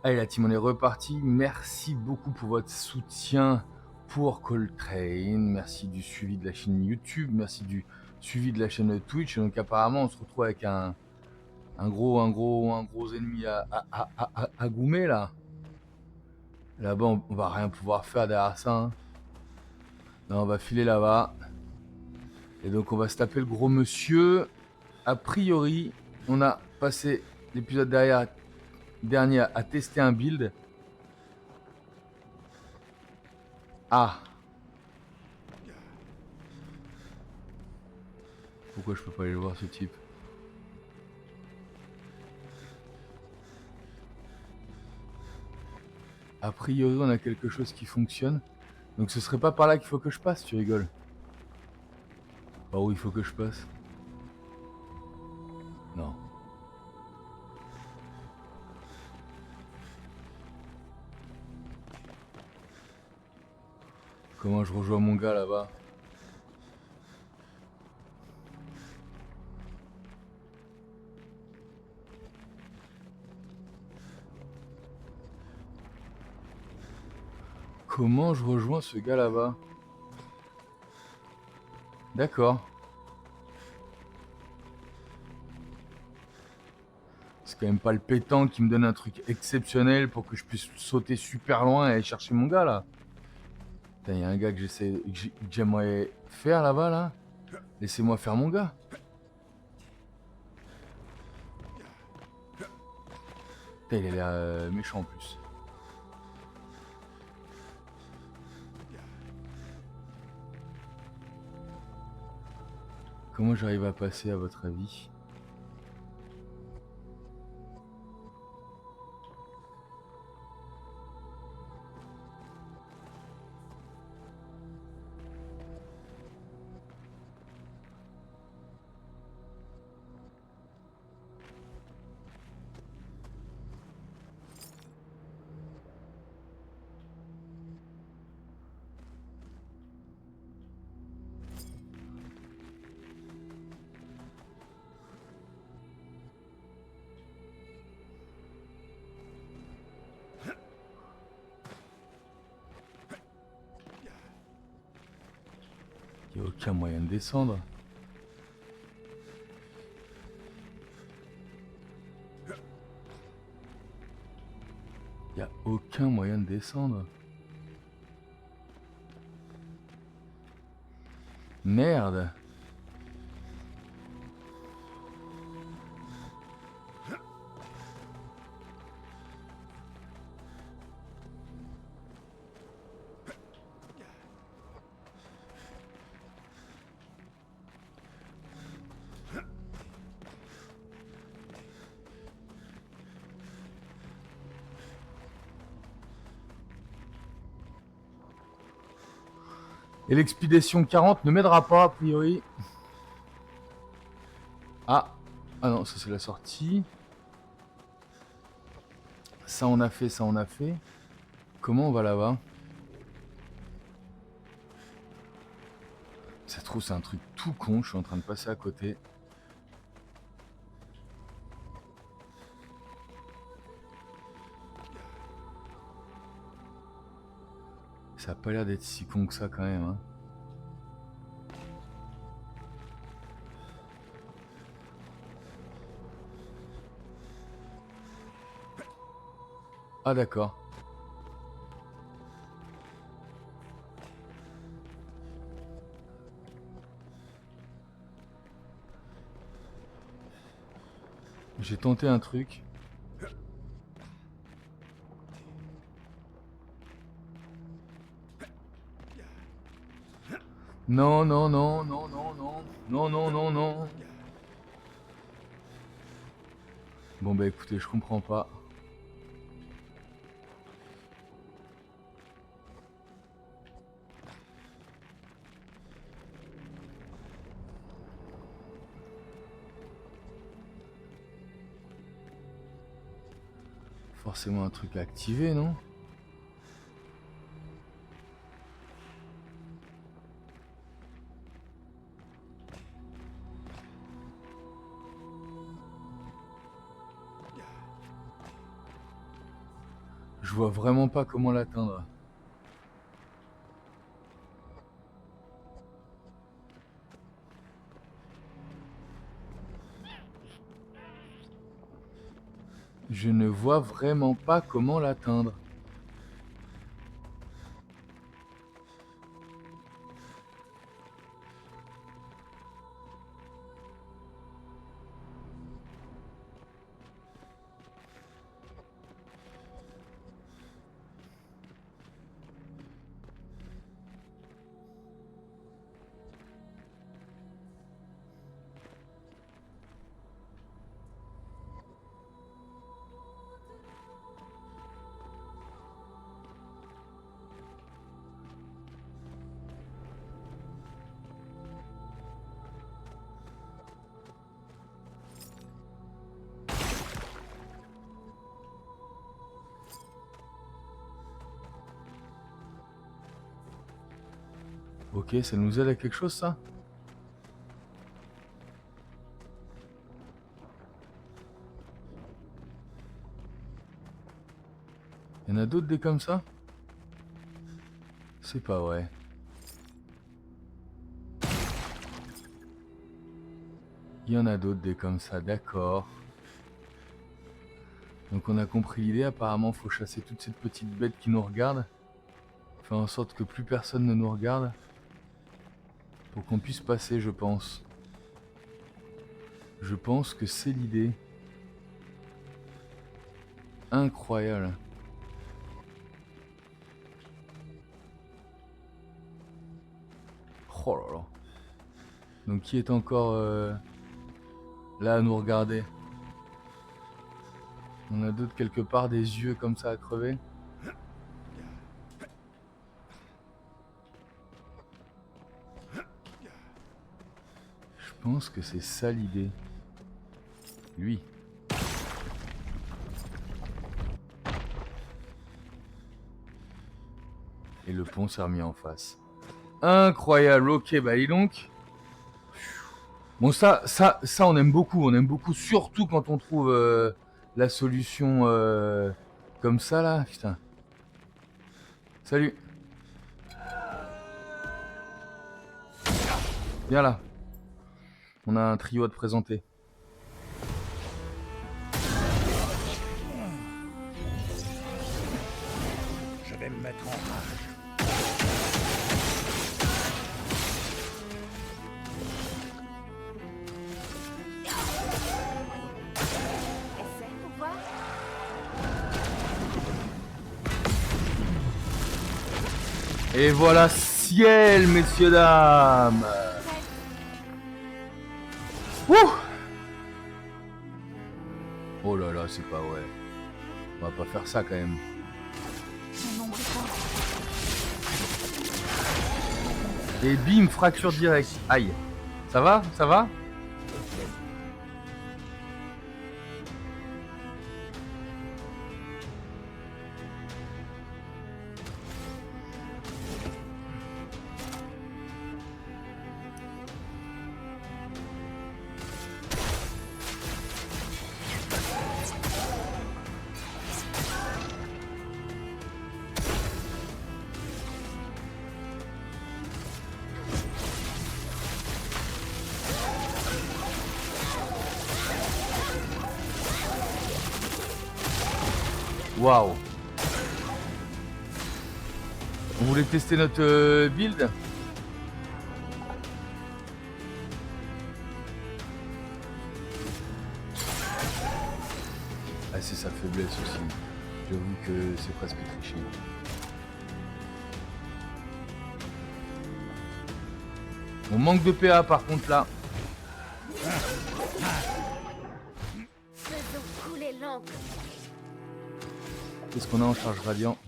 Allez, la team, on est reparti. Merci beaucoup pour votre soutien pour Coltrane. Merci du suivi de la chaîne YouTube. Merci du suivi de la chaîne Twitch. Et donc, apparemment, on se retrouve avec un gros ennemi à goumer, là. Là-bas, on va rien pouvoir faire derrière ça. Hein. Là, on va filer là-bas. Et donc, on va se taper le gros monsieur. A priori, on a passé l'épisode dernier à tester un build. Ah! Pourquoi je peux pas aller le voir, ce type? A priori, on a quelque chose qui fonctionne. Donc ce serait pas par là qu'il faut que je passe, tu rigoles. Par où il faut que je passe? Non. Comment je rejoins mon gars là-bas? Comment je rejoins ce gars là-bas? D'accord. C'est quand même pas le pétanque qui me donne un truc exceptionnel pour que je puisse sauter super loin et aller chercher mon gars là. Putain, y a un gars que j'aimerais faire là-bas là. Laissez-moi faire mon gars. Putain, il a l'air méchant en plus. Comment j'arrive à passer à votre avis? Il n'y a aucun moyen de descendre. Il n'y a aucun moyen de descendre. Merde. Et l'expédition 40 ne m'aidera pas, a priori. Ah. Ah non, ça c'est la sortie. Ça on a fait, ça on a fait. Comment on va là-bas? Ça se trouve, c'est un truc tout con, je suis en train de passer à côté. Ça a pas l'air d'être si con que ça quand même. Hein. Ah d'accord. J'ai tenté un truc. Non, non, non, non, non, non. Non, non, non, non. Bon bah écoutez, je comprends pas. Forcément un truc à activer, non? vois vraiment pas comment l'atteindre. Je ne vois vraiment pas comment l'atteindre. Ok, ça nous aide à quelque chose, ça? Il y en a d'autres des comme ça? C'est pas vrai. Il y en a d'autres des comme ça, d'accord. Donc on a compris l'idée, apparemment faut chasser toutes ces petites bêtes qui nous regardent. Faire en sorte que plus personne ne nous regarde. Pour qu'on puisse passer, je pense. Je pense que c'est l'idée. Incroyable. Oh là là. Donc qui est encore là à nous regarder? On a d'autres quelque part, des yeux comme ça à crever. Je pense que c'est ça l'idée. Lui. Et le pont s'est remis en face. Incroyable, ok, bah dis donc. Bon ça on aime beaucoup, surtout quand on trouve la solution comme ça là, putain. Salut. Viens là. On a un trio à te présenter. Je vais me mettre en rage. Essaye pour voir. Et voilà, ciel, messieurs, dames. Ouh. Oh là là, c'est pas vrai. On va pas faire ça quand même. Mon ombre est forte. Et bim, fracture directe. Aïe. Ça va? Ça va? Waouh. On voulait tester notre build? Ah, c'est sa faiblesse aussi. J'avoue que c'est presque triché. On manque de PA par contre là. Faisons couler l'encre. Qu'est-ce qu'on a en charge radiant?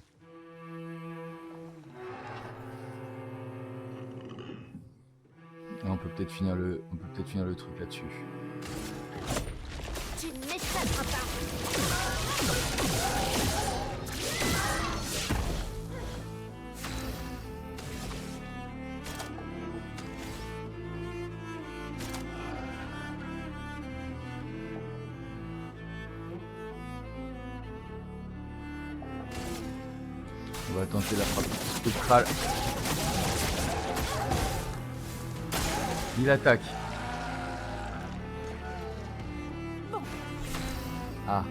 Ah, on peut peut-être finir le truc là-dessus. Tu n'échapperas pas. On va tenter la frappe spectrale. Il attaque. Ah.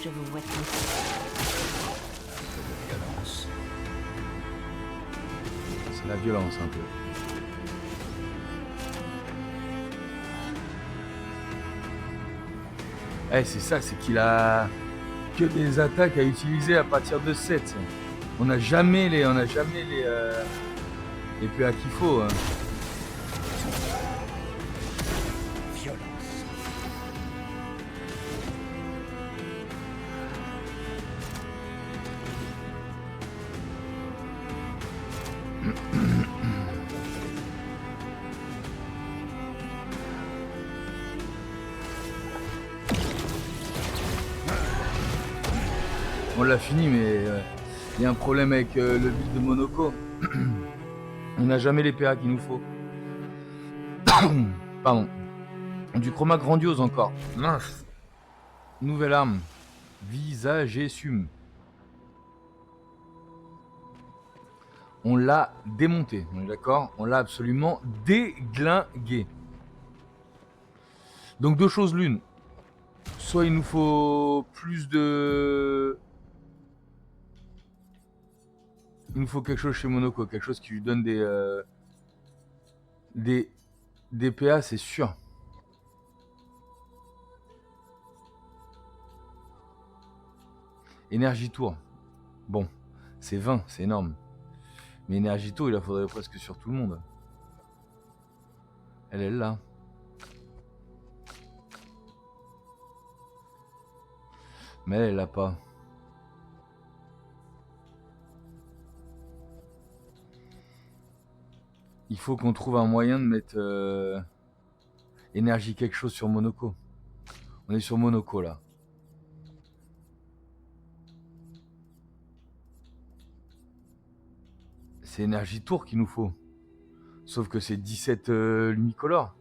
Je vous vois tous. Violence. C'est la violence un peu. Eh, c'est ça, c'est qu'il a que des attaques à utiliser à partir de 7. On n'a jamais les PA qu'il faut. Hein. Violence. On l'a fini, mais il y a un problème avec le build de Monoko. On n'a jamais les PA qu'il nous faut. Pardon. Du chroma grandiose encore. Mince. Nouvelle arme. Visagessum. On l'a démonté, on est d'accord? On l'a absolument déglingué. Donc deux choses l'une. Soit il nous faut plus de... Il nous faut quelque chose chez Monoko, quelque chose qui lui donne des PA, c'est sûr. Énergie tour. Bon, c'est 20, c'est énorme. Mais énergie tour, il en faudrait presque sur tout le monde. Elle est là. Mais elle l'a pas. Il faut qu'on trouve un moyen de mettre énergie quelque chose sur Monoko. On est sur Monoko là. C'est énergie tour qu'il nous faut. Sauf que c'est 17 Lumicolor.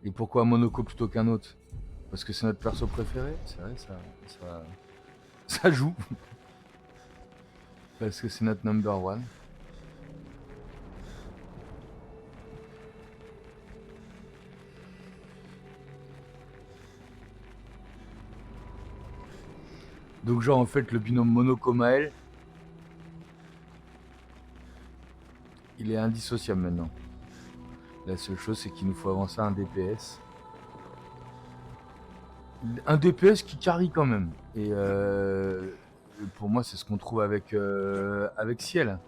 Et pourquoi Monoko plutôt qu'un autre? Parce que c'est notre perso préféré. C'est vrai, ça joue. Parce que c'est notre number one. Donc genre en fait le binôme Monoko-Maël, il est indissociable maintenant. La seule chose c'est qu'il nous faut avancer un DPS. Un DPS qui carry quand même. Et pour moi c'est ce qu'on trouve avec Ciel.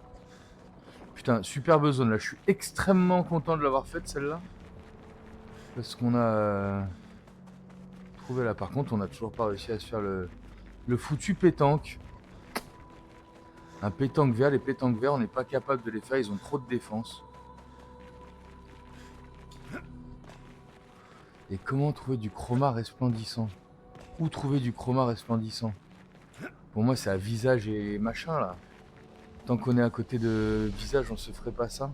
Putain, superbe zone là, je suis extrêmement content de l'avoir faite celle-là. Parce qu'on a trouvé là. Par contre on n'a toujours pas réussi à se faire le foutu pétanque. Un pétanque vert, les pétanques verts, on n'est pas capable de les faire, ils ont trop de défense. Et comment trouver du chroma resplendissant? Où trouver du chroma resplendissant? Pour moi c'est à visage et machin là. Tant qu'on est à côté de visage, on se ferait pas ça.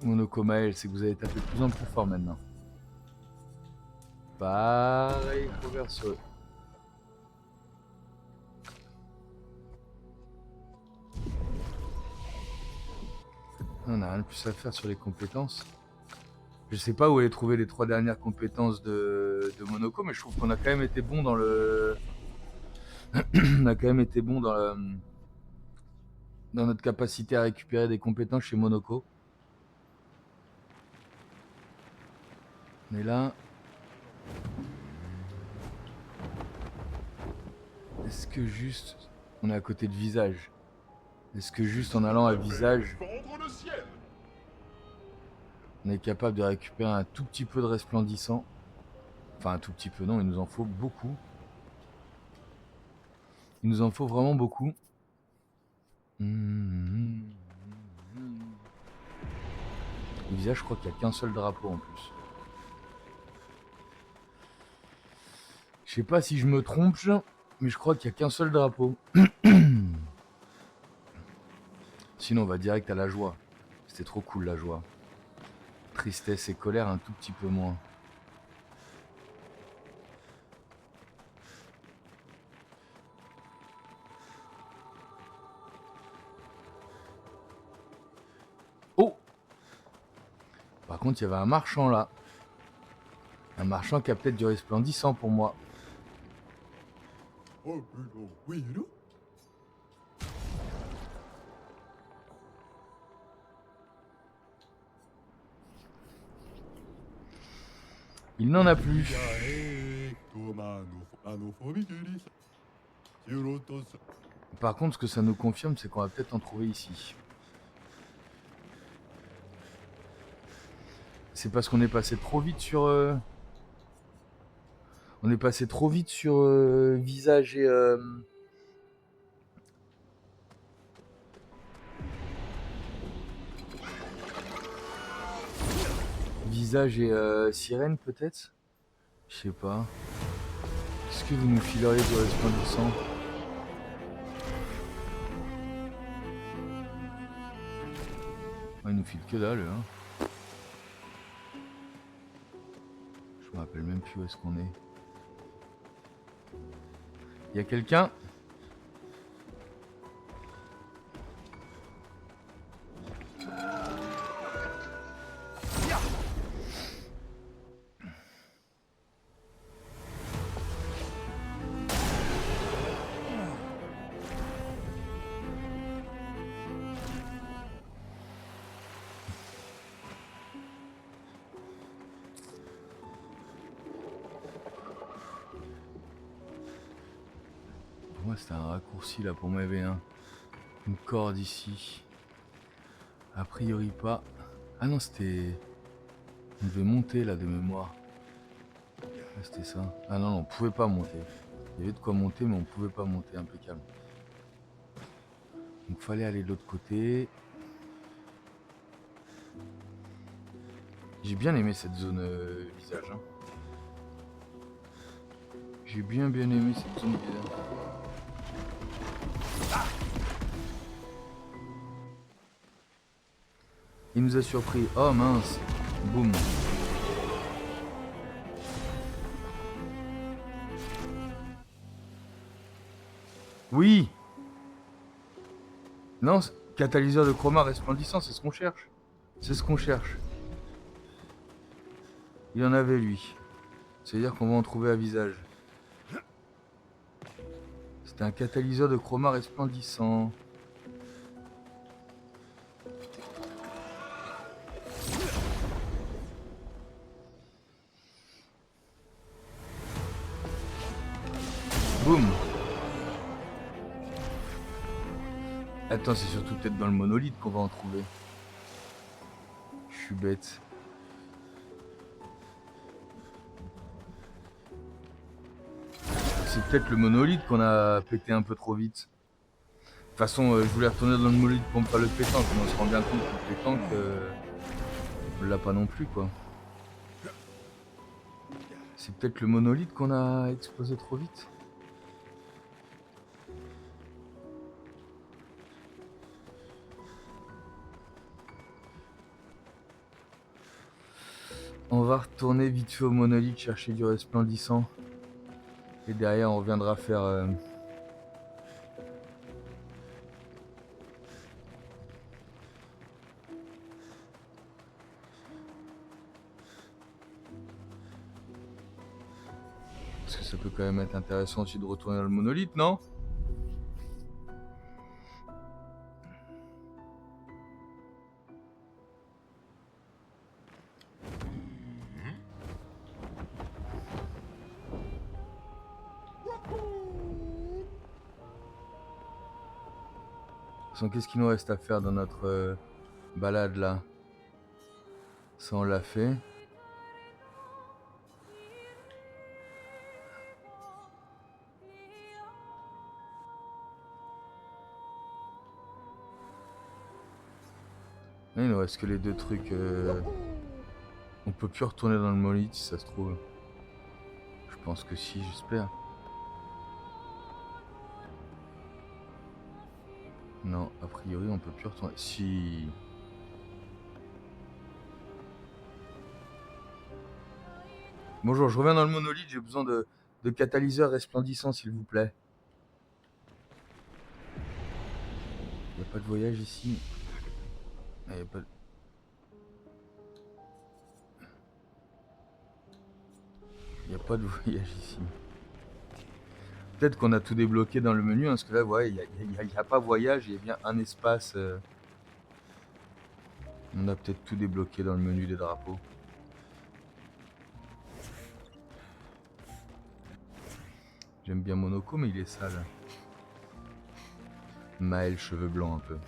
Monoko Maël, c'est que vous avez tapé de plus en plus fort maintenant. Pareil au verso. On n'a rien de plus à faire sur les compétences. Je sais pas où aller trouver les 3 dernières compétences de Monoko, mais je trouve qu'on a quand même été bon dans le... On a quand même été bon dans notre capacité à récupérer des compétences chez Monoko. On est là. Est-ce que juste on est à côté de visage? Est-ce que juste en allant à visage, on est capable de récupérer un tout petit peu de resplendissant? Enfin un tout petit peu non, il nous en faut beaucoup. Il nous en faut vraiment beaucoup. Le visage, je crois qu'il n'y a qu'un seul drapeau en plus. Je Je sais pas si je me trompe, mais je crois qu'il n'y a qu'un seul drapeau. Sinon, on va direct à la joie. C'était trop cool, la joie. Tristesse et colère, un tout petit peu moins. Oh! Par contre, il y avait un marchand là. Un marchand qui a peut-être du resplendissant pour moi. Il n'en a plus. Par contre, ce que ça nous confirme, c'est qu'on va peut-être en trouver ici. C'est parce qu'on est passé trop vite sur... On est passé trop vite sur visage et... Visage et sirène peut-être? Je sais pas. Est-ce que vous nous fileriez du resplendissant? Ouais, il nous file que dalle, hein. Je me rappelle même plus où est-ce qu'on est. Il y a quelqu'un? Pour moi c'était un raccourci là, pour moi il y avait une corde ici. A priori pas. Ah non, c'était... On devait monter là de mémoire. Ah, c'était ça. Ah non, on pouvait pas monter. Il y avait de quoi monter, mais on pouvait pas monter, impeccable. Donc fallait aller de l'autre côté. J'ai bien aimé cette zone visage. Hein. J'ai bien aimé cette zone visage. Il nous a surpris. Oh mince. Boum. Oui. Non, catalyseur de chroma resplendissant, c'est ce qu'on cherche. C'est ce qu'on cherche. Il en avait lui. C'est-à-dire qu'on va en trouver à visage. C'était un catalyseur de chroma resplendissant. Boum. Attends, c'est surtout peut-être dans le monolithe qu'on va en trouver. Je suis bête. C'est peut-être le monolithe qu'on a pété un peu trop vite. De toute façon, je voulais retourner dans le monolithe pour me faire le pétanque, mais on se rend bien compte que le pétanque, on l'a pas non plus, quoi. C'est peut-être le monolithe qu'on a explosé trop vite. On va retourner vite fait au monolithe chercher du resplendissant. Et derrière on reviendra faire... Parce que ça peut quand même être intéressant aussi de retourner dans le monolithe, non ? Qu'est-ce qu'il nous reste à faire dans notre balade là? Ça on l'a fait. Il nous reste que les deux trucs. On peut plus retourner dans le monolithe si ça se trouve. Je pense que si, j'espère. Non, a priori, on peut plus retourner. Si. Bonjour, je reviens dans le monolithe, j'ai besoin de catalyseurs resplendissants, s'il vous plaît. Il n'y a pas de voyage ici. Il n'y a pas de... Il n'y a pas de voyage ici. Peut-être qu'on a tout débloqué dans le menu, hein, parce que là, ouais, il n'y a pas voyage, il y a bien un espace. On a peut-être tout débloqué dans le menu des drapeaux. J'aime bien Monoko, mais il est sale. Maël, cheveux blancs un peu.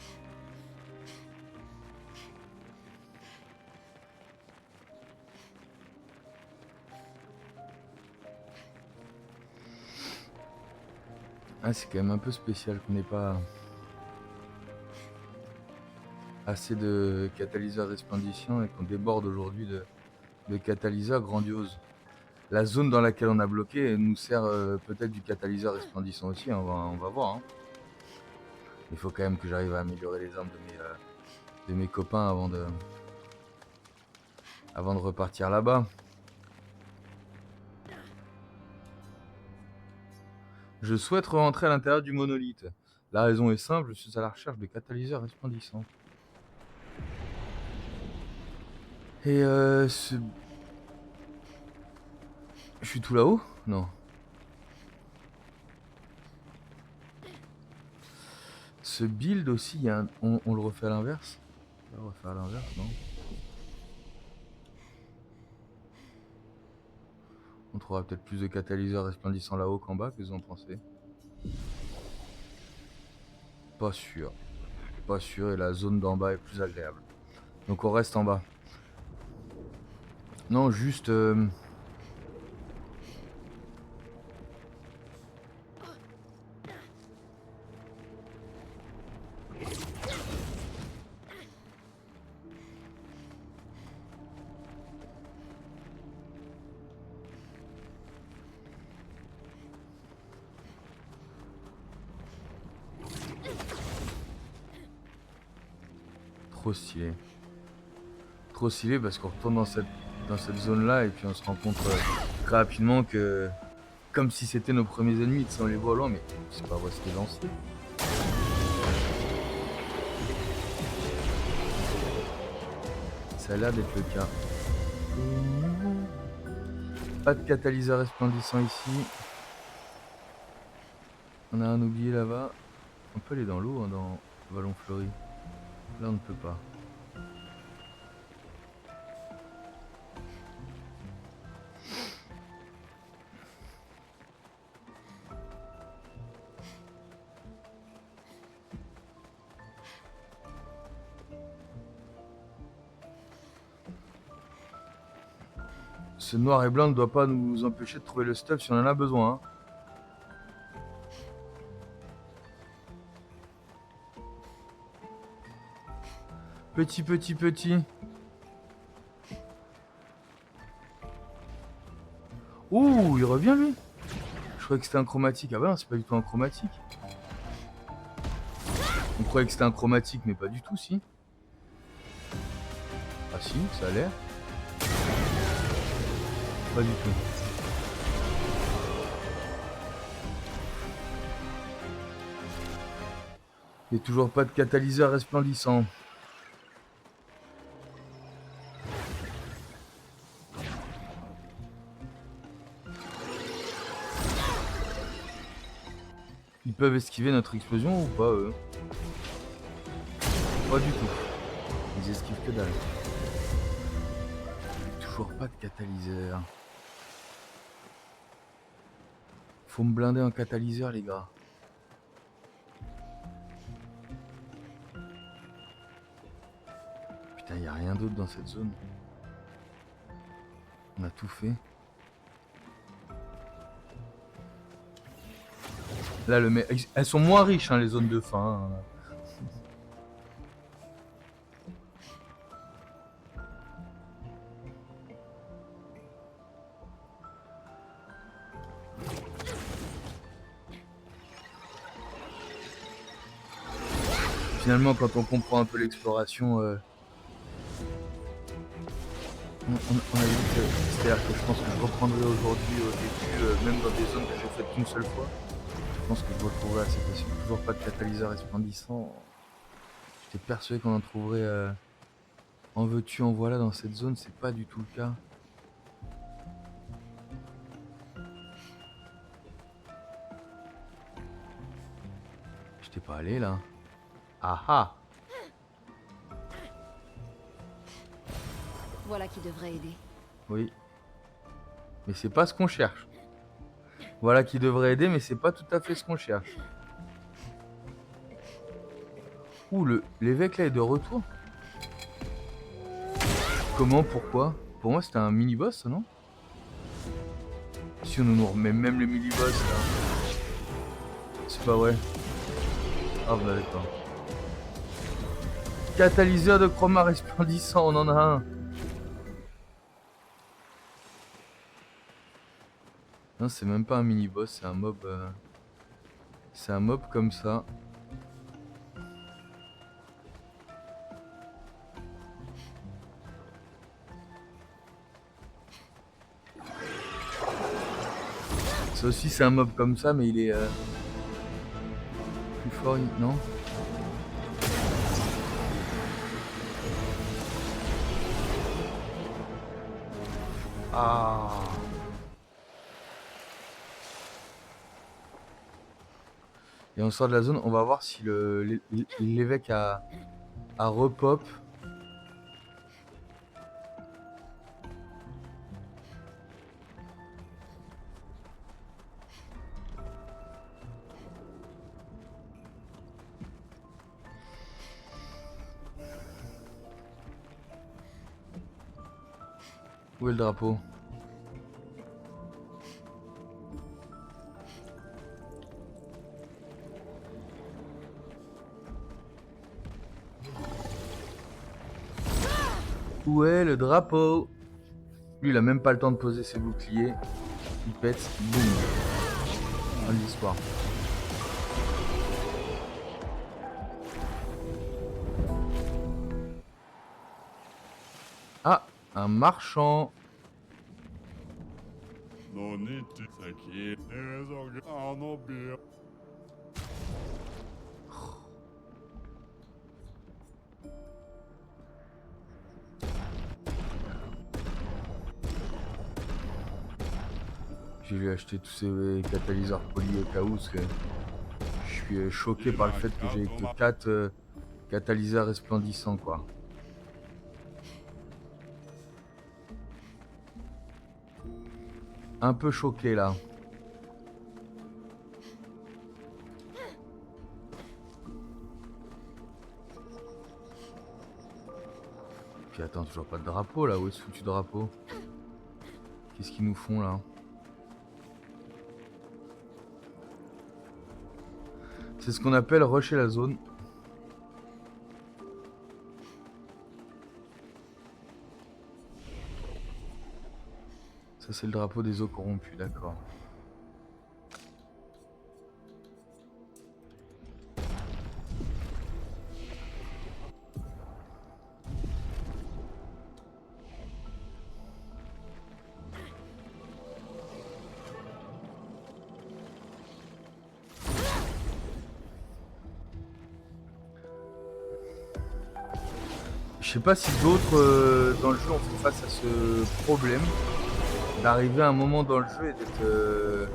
Ah, c'est quand même un peu spécial qu'on n'ait pas assez de catalyseurs resplendissants et qu'on déborde aujourd'hui de catalyseurs grandioses. La zone dans laquelle on a bloqué nous sert peut-être du catalyseur resplendissant aussi, hein, on va voir. Hein. Il faut quand même que j'arrive à améliorer les armes de mes copains avant de repartir là-bas. Je souhaite rentrer à l'intérieur du monolithe. La raison est simple, je suis à la recherche de catalyseurs resplendissants. Et je suis tout là-haut? Non. Ce build aussi, on le refait à l'inverse? On le refait à l'inverse, non? On trouvera peut-être plus de catalyseurs resplendissants là-haut qu'en bas, qu'est-ce que vous en pensez? Pas sûr. Pas sûr, et la zone d'en bas est plus agréable. Donc on reste en bas. Non, juste... trop stylé. Trop stylé parce qu'on retourne dans cette zone-là et puis on se rend compte très rapidement que... Comme si c'était nos premiers ennemis, on les voit loin, mais c'est pas vrai ce qu'ils lancent. Ça a l'air d'être le cas. Pas de catalyseur resplendissant ici. On a un oublié là-bas. On peut aller dans l'eau, hein, dans Vallon Fleuri. Là, on ne peut pas. Ce noir et blanc ne doit pas nous empêcher de trouver le stuff si on en a besoin. Hein. Petit. Ouh, il revient lui. Je croyais que c'était un chromatique. Ah bah non, c'est pas du tout un chromatique. On croyait que c'était un chromatique, mais pas du tout, si. Ah si, ça a l'air. Pas du tout. Il n'y a toujours pas de catalyseur resplendissant. Ils peuvent esquiver notre explosion ou pas, eux? Pas du tout. Ils esquivent que dalle. Toujours pas de catalyseur. Faut me blinder un catalyseur, les gars. Putain, y a rien d'autre dans cette zone. On a tout fait. Là, le mec... Elles sont moins riches, hein, les zones de fin. Hein. finalement, quand on comprend un peu l'exploration, on a vite. C'est-à-dire que je pense que je reprendrai aujourd'hui au début, même dans des zones que j'ai faites qu'une seule fois. Je pense que je retrouverai assez facile. Toujours pas de catalyseur resplendissant. J'étais persuadé qu'on en trouverait en veux-tu, en voilà dans cette zone. C'est pas du tout le cas. J'étais pas allé là. Ah ah! Voilà qui devrait aider. Oui. Mais c'est pas ce qu'on cherche. Voilà qui devrait aider, mais c'est pas tout à fait ce qu'on cherche. Ouh, l'évêque là est de retour. Comment? Pourquoi? Pour moi c'était un mini-boss, ça, non? Si on nous remet même le mini-boss là. C'est pas vrai. Ah bah d'accord. Catalyseur de chroma resplendissant, on en a un. Non, c'est même pas un mini-boss, c'est un mob. C'est un mob comme ça. Ça aussi c'est un mob comme ça, mais il est plus fort, non? Ah. Et on sort de la zone, on va voir si l'évêque a repop. Où est le drapeau? Où est le drapeau? Lui, il a même pas le temps de poser ses boucliers. Il pète, boum. Fin de l'histoire. Ah, un marchand. J'ai lui acheté tous ces catalyseurs polis au cas où, parce que je suis choqué par le fait que j'ai que 4 catalyseurs resplendissants, quoi. Un peu choqué là. Puis attends, toujours pas de drapeau là. Où est ce foutu drapeau? Qu'est-ce qu'ils nous font là? C'est ce qu'on appelle rusher la zone. Ça c'est le drapeau des eaux corrompues, d'accord. Je sais pas si d'autres dans le jeu ont fait face à ce problème d'arriver à un moment dans le jeu et d'être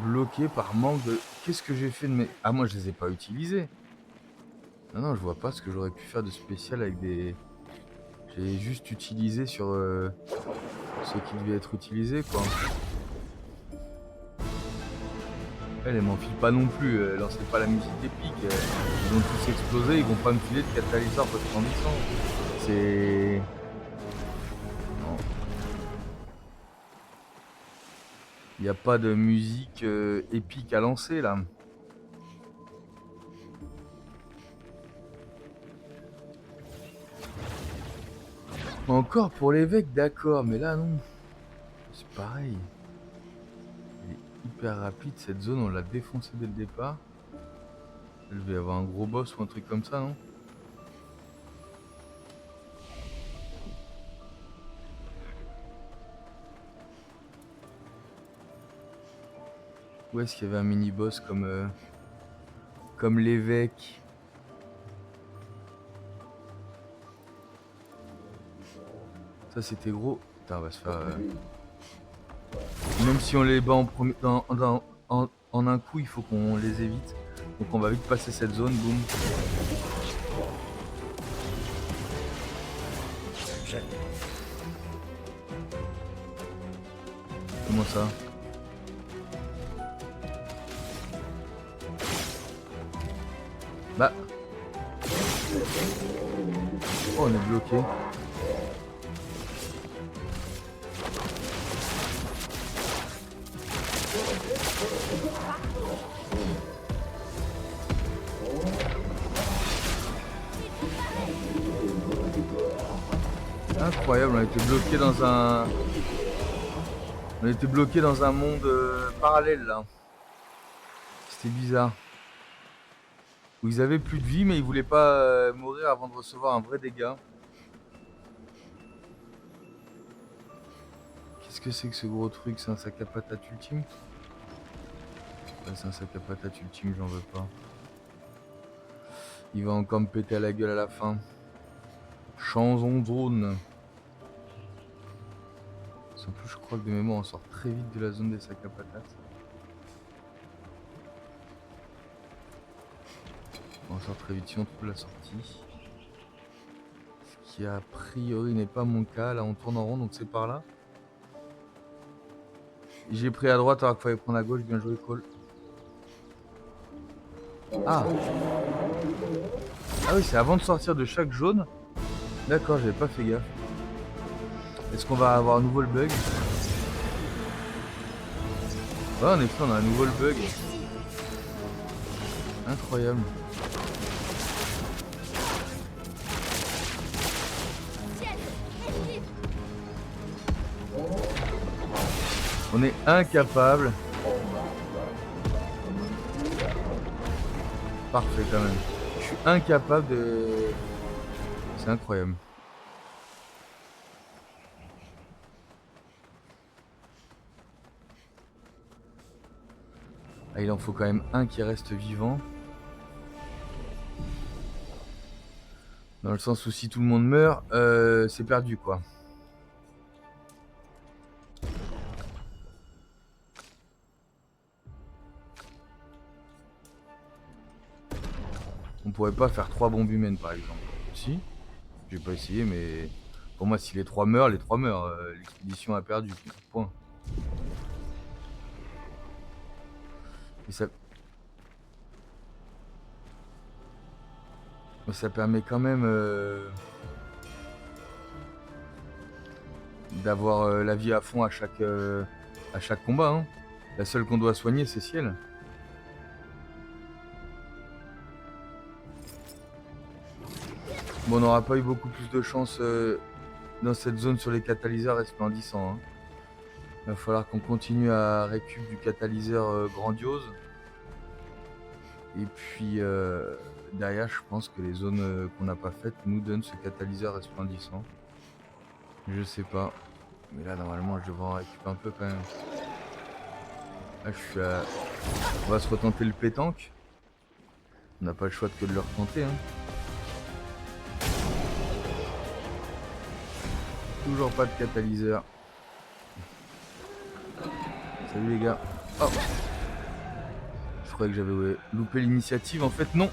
bloqué par manque de... Qu'est-ce que j'ai fait de mes... Ah, moi je les ai pas utilisés. Non, je vois pas ce que j'aurais pu faire de spécial avec des... J'ai juste utilisé sur ce qui devait être utilisé, quoi. Elle m'en file pas non plus, lancez pas la musique épique. Ils vont tous exploser, ils vont pas me filer de catalyseur resplendissant. C'est... Non. Il n'y a pas de musique épique à lancer là. Encore pour l'évêque, d'accord, mais là non. C'est pareil. Il est hyper rapide cette zone, on l'a défoncé dès le départ. Il devait y avoir un gros boss ou un truc comme ça, non? Où est-ce qu'il y avait un mini-boss comme l'évêque? Ça c'était gros. Putain, on va se faire... Même si on les bat en, en un coup, il faut qu'on les évite. Donc on va vite passer cette zone, boum. Je... Comment ça? Bah... Oh, on est bloqué. Incroyable, on a été bloqué dans un... On a été bloqué dans un monde parallèle là. C'était bizarre. Où ils avaient plus de vie mais ils voulaient pas mourir avant de recevoir un vrai dégât. Qu'est-ce que c'est que ce gros truc? C'est un sac à patate ultime? Ouais, c'est un sac à patate ultime, j'en veux pas. Il va encore me péter à la gueule à la fin. Chanson zone. En plus, je crois que de mémoire, on sort très vite de la zone des sacs à patates. On sort très vite si on trouve la sortie. Ce qui a priori n'est pas mon cas. Là, on tourne en rond, donc c'est par là. J'ai pris à droite alors qu'il fallait prendre à gauche. Bien joué, Cole. Ah! Ah oui, c'est avant de sortir de chaque jaune. D'accord, j'avais pas fait gaffe. Est-ce qu'on va avoir à nouveau le bug? Ouais, en effet, on a à nouveau le bug. Incroyable. On est incapable. Parfait quand même. Je suis incapable de... C'est incroyable. Ah, il en faut quand même un qui reste vivant. Dans le sens où si tout le monde meurt, c'est perdu quoi. On pourrait pas faire 3 bombes humaines par exemple. Si, j'ai pas essayé mais pour moi si les 3 meurent, les 3 meurent. L'expédition a perdu. Point. Et ça... Mais ça permet quand même d'avoir la vie à fond à chaque combat. Hein. La seule qu'on doit soigner c'est Ciel. Bon, on n'aura pas eu beaucoup plus de chance dans cette zone sur les catalyseurs resplendissants. Hein. Il va falloir qu'on continue à récup du catalyseur grandiose. Et puis derrière, je pense que les zones qu'on n'a pas faites nous donnent ce catalyseur resplendissant. Je sais pas. Mais là, normalement, je devrais en récupérer un peu quand même. Là, je suis à... On va se retenter le pétanque. On n'a pas le choix que de le retenter. Hein. Toujours pas de catalyseur. Salut les gars. Oh. Je croyais que j'avais loupé l'initiative. En fait, non.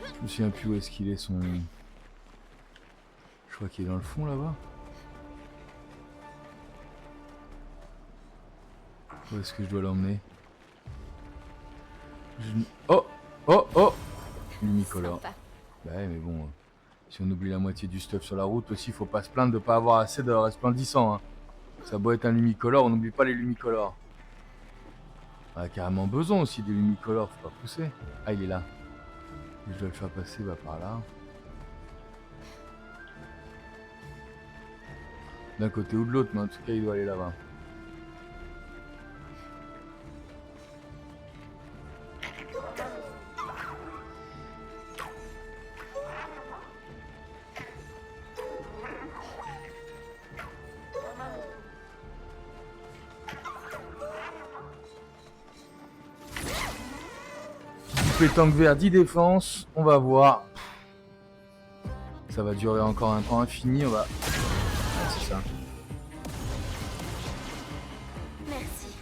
Je me souviens plus où est-ce qu'il est son... Je crois qu'il est dans le fond là-bas. Où est-ce que je dois l'emmener? Oh! Oh! Oh! Limicolore. Bah ouais, mais bon, si on oublie la moitié du stuff sur la route aussi, faut pas se plaindre de pas avoir assez de resplendissant. Hein. Ça doit être un limicolore, on n'oublie pas les lumicolores. On a carrément besoin aussi des Lumicolores, faut pas pousser. Ah, il est là. Je dois le faire passer par là. D'un côté ou de l'autre, mais en tout cas, il doit aller là-bas. Pétanque vert, 10 défense, on va voir. Ça va durer encore un temps infini, on va... Ah, c'est ça. Merci.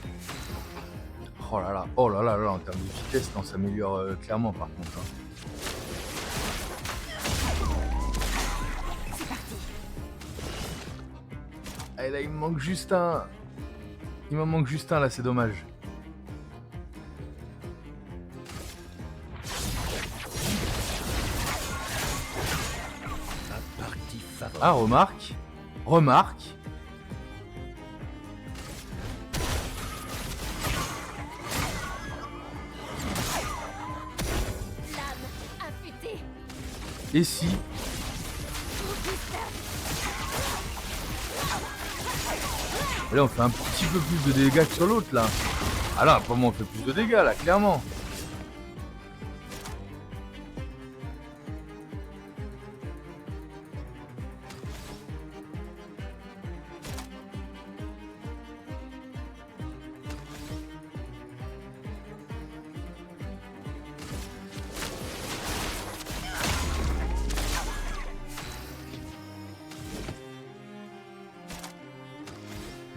Oh là là, en termes d'efficacité, on s'améliore clairement par contre. Hein. C'est parti. Ah, et là, il me manque juste un... Il m'en manque juste un là, c'est dommage. Ah, remarque. Remarque. Lame affûtée. Et si... Là, on fait un petit peu plus de dégâts que sur l'autre, là. Ah là, pour moi, on fait plus de dégâts, là, clairement.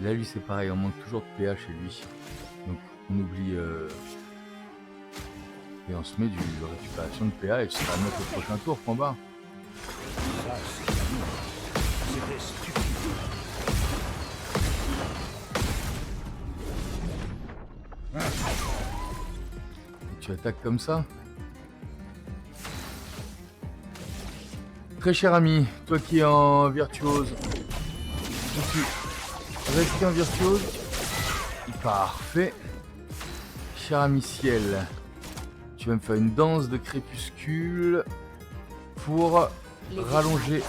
Là, lui, c'est pareil, on manque toujours de PA chez lui. Donc, on oublie... Et on se met du récupération de PA et tu seras à mettre au prochain tour, combat. Ça, c'était stupide. Et tu attaques comme ça. Très cher ami, toi qui es en virtuose. Restez en virtuose. Parfait. Cher ami ciel. Tu vas me faire une danse de crépuscule pour rallonger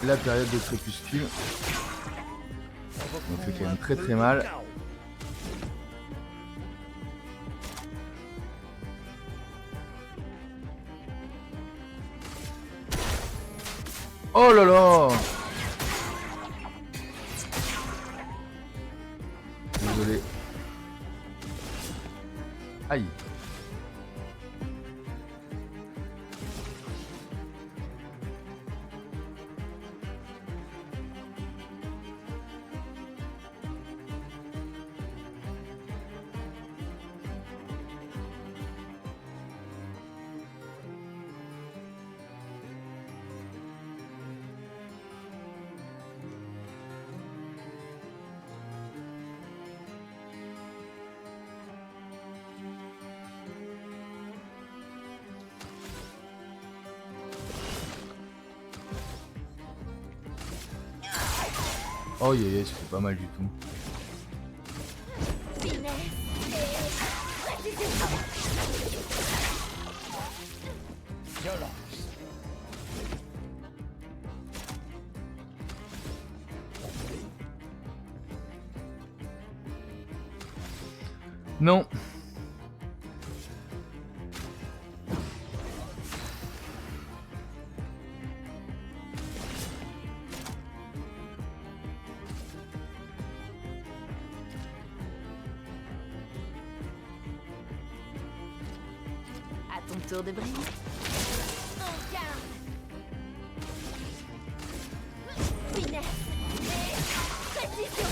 la période de crépuscule. On fait quand même très très mal. Oh là là! Désolé. Aïe. Oh yeah, c'est pas mal du tout. Violence. Non. À ton tour de briller. En garde. Finesse et précision.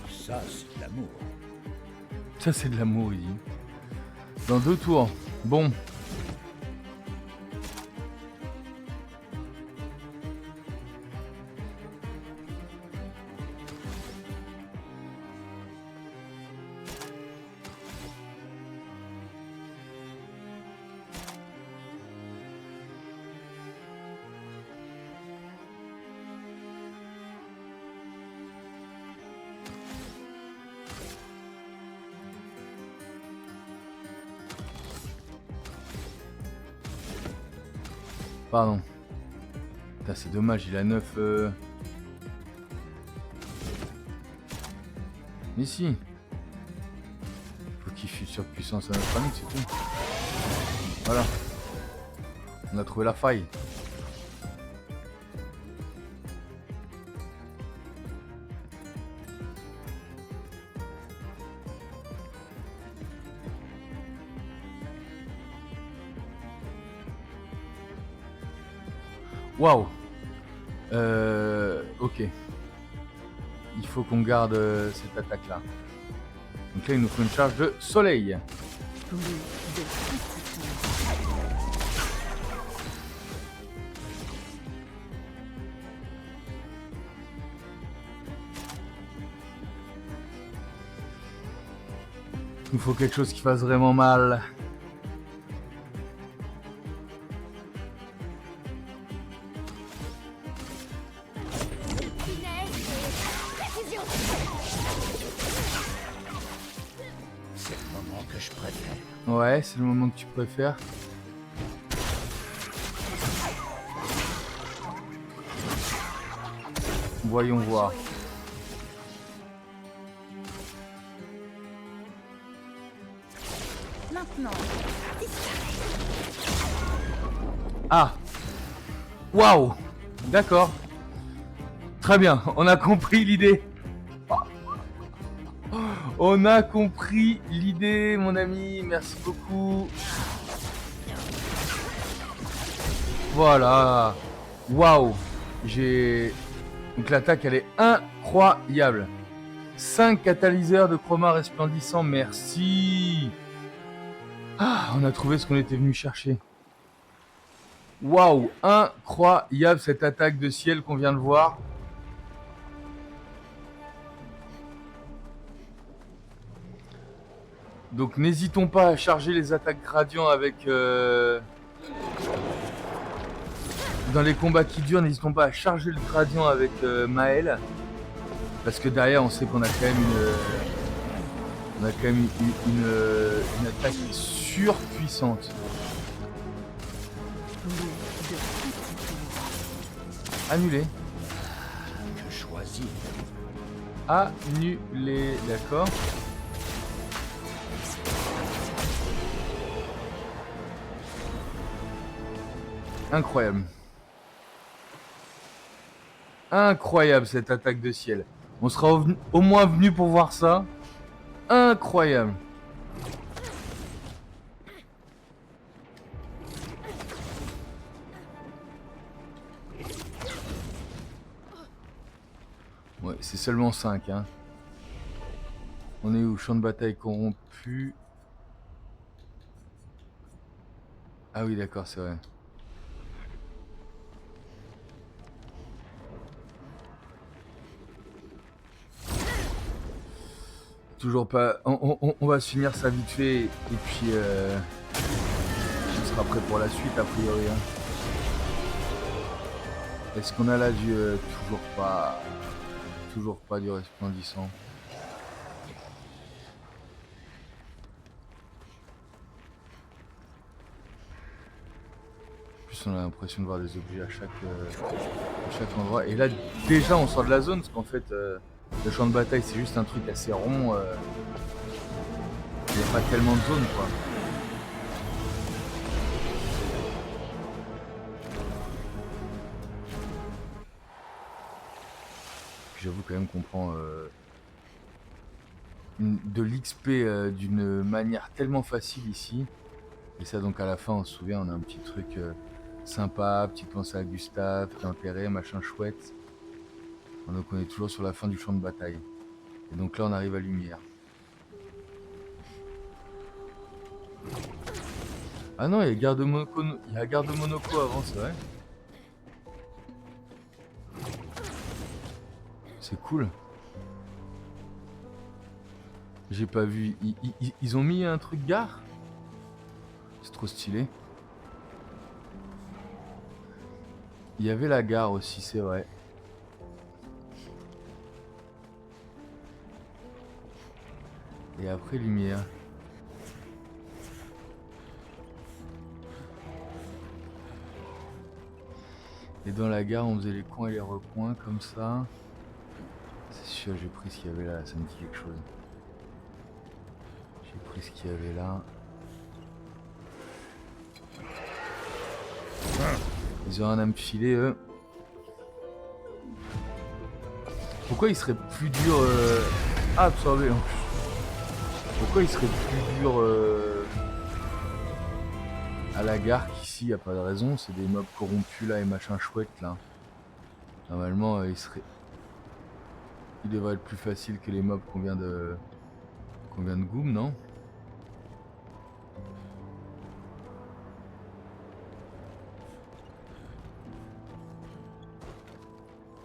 Ça, c'est de l'amour. Ça c'est de l'amour, il dit. Dans 2 tours. Bon. Pardon. Putain, c'est dommage, il a 9... Mais si. Faut qu'il file sur puissance à notre ami, c'est tout. Voilà. On a trouvé la faille. Waouh. Ok. Il faut qu'on garde cette attaque là. Donc là il nous faut une charge de soleil. Plus de petits tours. Il nous faut quelque chose qui fasse vraiment mal. C'est le moment que je préfère. Ouais, c'est le moment que tu préfères. Voyons voir. Maintenant, Ah. Waouh. D'accord. Très bien, on a compris l'idée. On a compris l'idée, mon ami. Merci beaucoup. Voilà. Waouh. J'ai... Donc l'attaque, elle est incroyable. 5 catalyseurs de chroma resplendissant. Merci. Ah, on a trouvé ce qu'on était venu chercher. Waouh. Incroyable cette attaque de ciel qu'on vient de voir. Donc n'hésitons pas à charger les attaques gradients avec... Dans les combats qui durent, n'hésitons pas à charger le gradient avec Maël. Parce que derrière, on sait qu'on a quand même une attaque surpuissante. plus de petits tours. Annulé. Que choisir? Annulé, d'accord. Incroyable. Incroyable cette attaque de ciel. On sera au moins venu pour voir ça. Incroyable. Ouais, c'est seulement 5. Hein. On est où? Champ de bataille corrompu. Ah oui, d'accord, c'est vrai. Toujours pas... On va se finir ça vite fait. Et puis... on sera prêt pour la suite, a priori. Hein. Est-ce qu'on a là du... toujours pas... Toujours pas du resplendissant. En plus, on a l'impression de voir des objets à chaque endroit. Et là, déjà, on sort de la zone, parce qu'en fait, le champ de bataille, c'est juste un truc assez rond. Il n'y a pas tellement de zone, quoi. J'avoue quand même qu'on prend de l'XP d'une manière tellement facile ici. Et ça, donc à la fin, on se souvient, on a un petit truc sympa, petite pensée à Gustave, qui est enterré, machin chouette. Donc on est toujours sur la fin du champ de bataille. Et donc là, on arrive à Lumière. Ah non, il y a Garde Monaco, avant, c'est vrai. C'est cool. J'ai pas vu. Ils ont mis un truc gare? C'est trop stylé. Il y avait la gare aussi, c'est vrai. Et après Lumière. Et dans la gare, on faisait les coins et les recoins comme ça. C'est sûr, j'ai pris ce qu'il y avait là, ça me dit quelque chose. J'ai pris ce qu'il y avait là. Ils ont rien à me filer, eux. Pourquoi ils seraient plus durs à absorber en plus? Pourquoi ils seraient plus durs à la gare qu'ici? Y a pas de raison, c'est des mobs corrompus là et machin chouette là. Normalement, ils devraient être plus faciles que les mobs qu'on vient de Goom, non?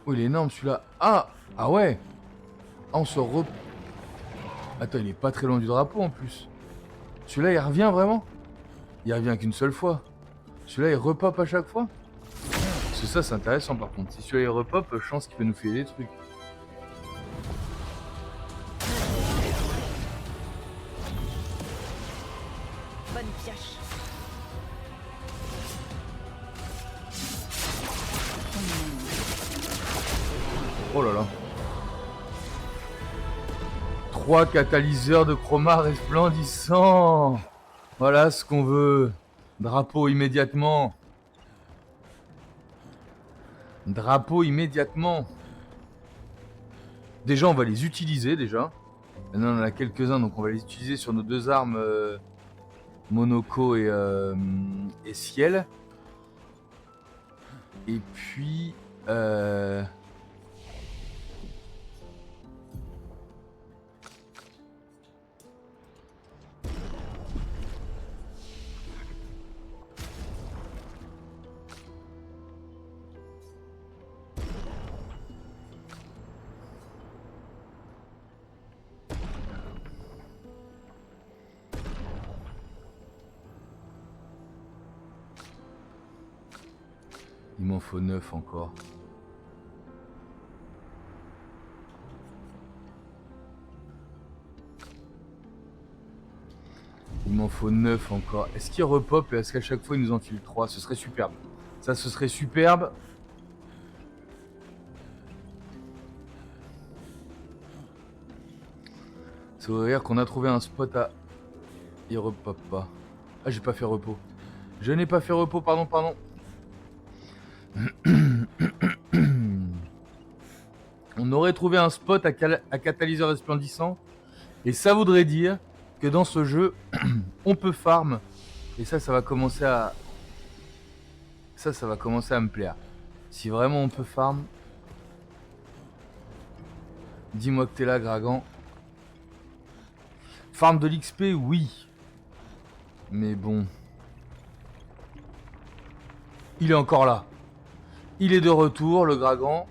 Oh, il est énorme celui-là. Ah ouais. Ah, on se re... Attends, il est pas très loin du drapeau en plus. Celui-là, il revient vraiment? Il revient qu'une seule fois. Celui-là, il repop à chaque fois? Parce que ça, c'est intéressant par contre. Si celui-là, il repop, je pense qu'il peut nous filer des trucs. Bonne pioche. Oh là là. 3 catalyseurs de chroma resplendissants. Voilà ce qu'on veut. Drapeau immédiatement. Drapeau immédiatement. Déjà, on va les utiliser déjà. Maintenant, on en a quelques-uns, donc on va les utiliser sur nos deux armes Monoko et Ciel. Et puis... il m'en faut 9 encore. Il m'en faut 9 encore. Est-ce qu'il repop et est-ce qu'à chaque fois il nous en file 3? Ce serait superbe. Ça, ce serait superbe. Ça veut dire qu'on a trouvé un spot à... Il repop pas. Ah, j'ai pas fait repos. Je n'ai pas fait repos, pardon. On aurait trouvé un spot à catalyseur resplendissant. Et ça voudrait dire que dans ce jeu, on peut farm. Et ça va commencer à... Ça va commencer à me plaire. Si vraiment on peut farm... Dis-moi que t'es là, Gragan. Farm de l'XP, oui. Mais bon... Il est encore là. Il est de retour, le Gragan.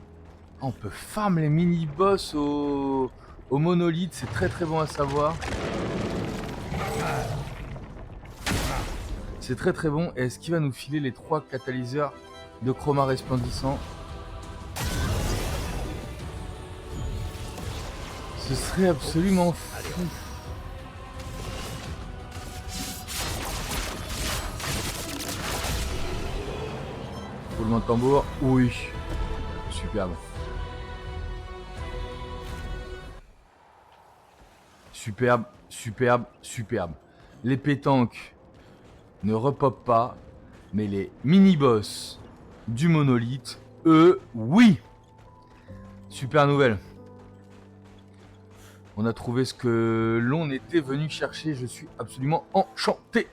On peut farm les mini-boss au monolithe, c'est très très bon à savoir. C'est très très bon. Et est-ce qu'il va nous filer les 3 catalyseurs de chroma resplendissant? Ce serait absolument fou. Roulement de tambour, oui. Superbe. Superbe. Les pétanques ne repopent pas, mais les mini-boss du monolithe, eux, oui. Super nouvelle. On a trouvé ce que l'on était venu chercher. Je suis absolument enchanté.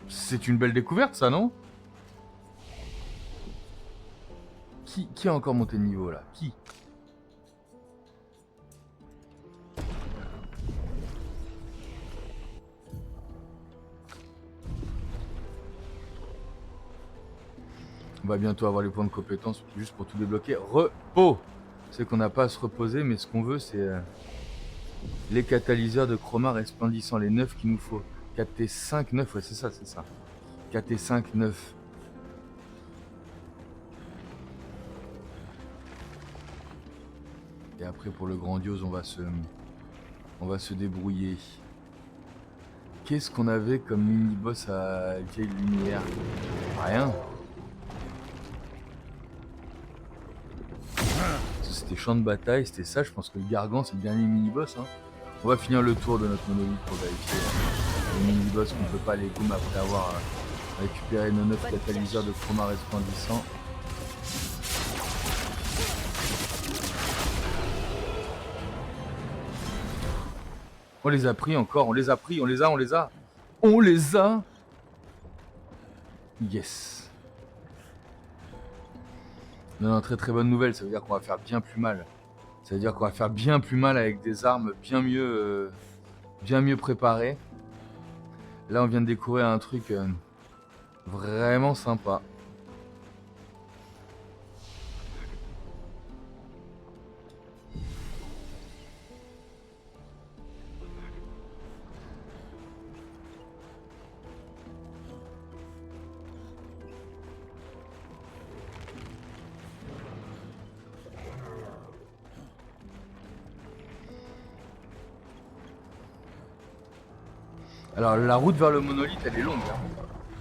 C'est une belle découverte, ça, non? Qui a encore monté de niveau, là? Qui? On va bientôt avoir les points de compétence juste pour tout débloquer. Repos! C'est qu'on n'a pas à se reposer, mais ce qu'on veut, c'est les catalyseurs de chroma resplendissants, les 9 qu'il nous faut. 4T5, 9, ouais, c'est ça. 4T5, 9. Et après, pour le grandiose, on va se débrouiller. Qu'est-ce qu'on avait comme mini-boss à vieille lumière? Rien. c'était champ de bataille, c'était ça. Je pense que le Gargant, c'est le dernier mini-boss. Hein. On va finir le tour de notre monolithe pour vérifier le mini-boss qu'on peut pas les goûts après avoir récupéré nos 9 catalyseurs de chroma resplendissant. On les a pris encore, on les a pris, on les a. On les a. Yes. Non, très très bonne nouvelle, ça veut dire qu'on va faire bien plus mal. Ça veut dire qu'on va faire bien plus mal avec des armes bien mieux préparées. Là, on vient de découvrir un truc vraiment sympa. Alors la route vers le monolithe elle est longue. Hein.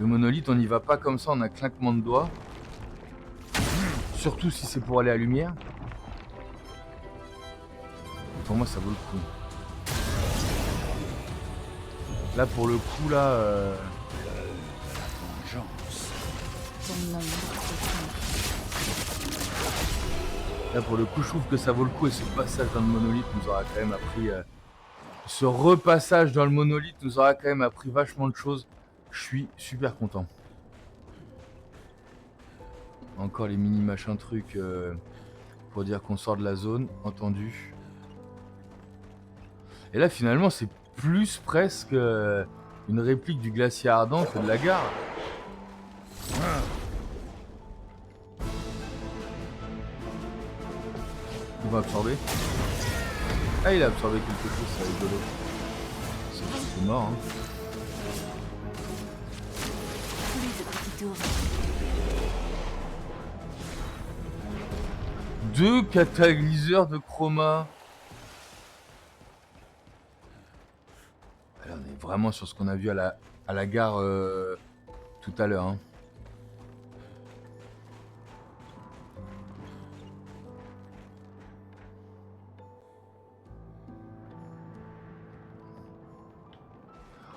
Le monolithe on n'y va pas comme ça en un claquement de doigts. Surtout si c'est pour aller à la lumière. Pour moi ça vaut le coup. Là pour le coup là... Vengeance. Là pour le coup je trouve que ça vaut le coup et ce passage dans le monolithe nous aura quand même appris... Ce repassage dans le monolithe nous aura quand même appris vachement de choses. Je suis super content. Encore les mini machins trucs pour dire qu'on sort de la zone, entendu. Et là finalement c'est plus presque une réplique du glacier ardent que de la gare. On va absorber. Ah il a absorbé quelque chose, c'est rigolo. C'est mort hein. Deux catalyseurs de chroma. Alors, on est vraiment sur ce qu'on a vu à la gare tout à l'heure. Hein.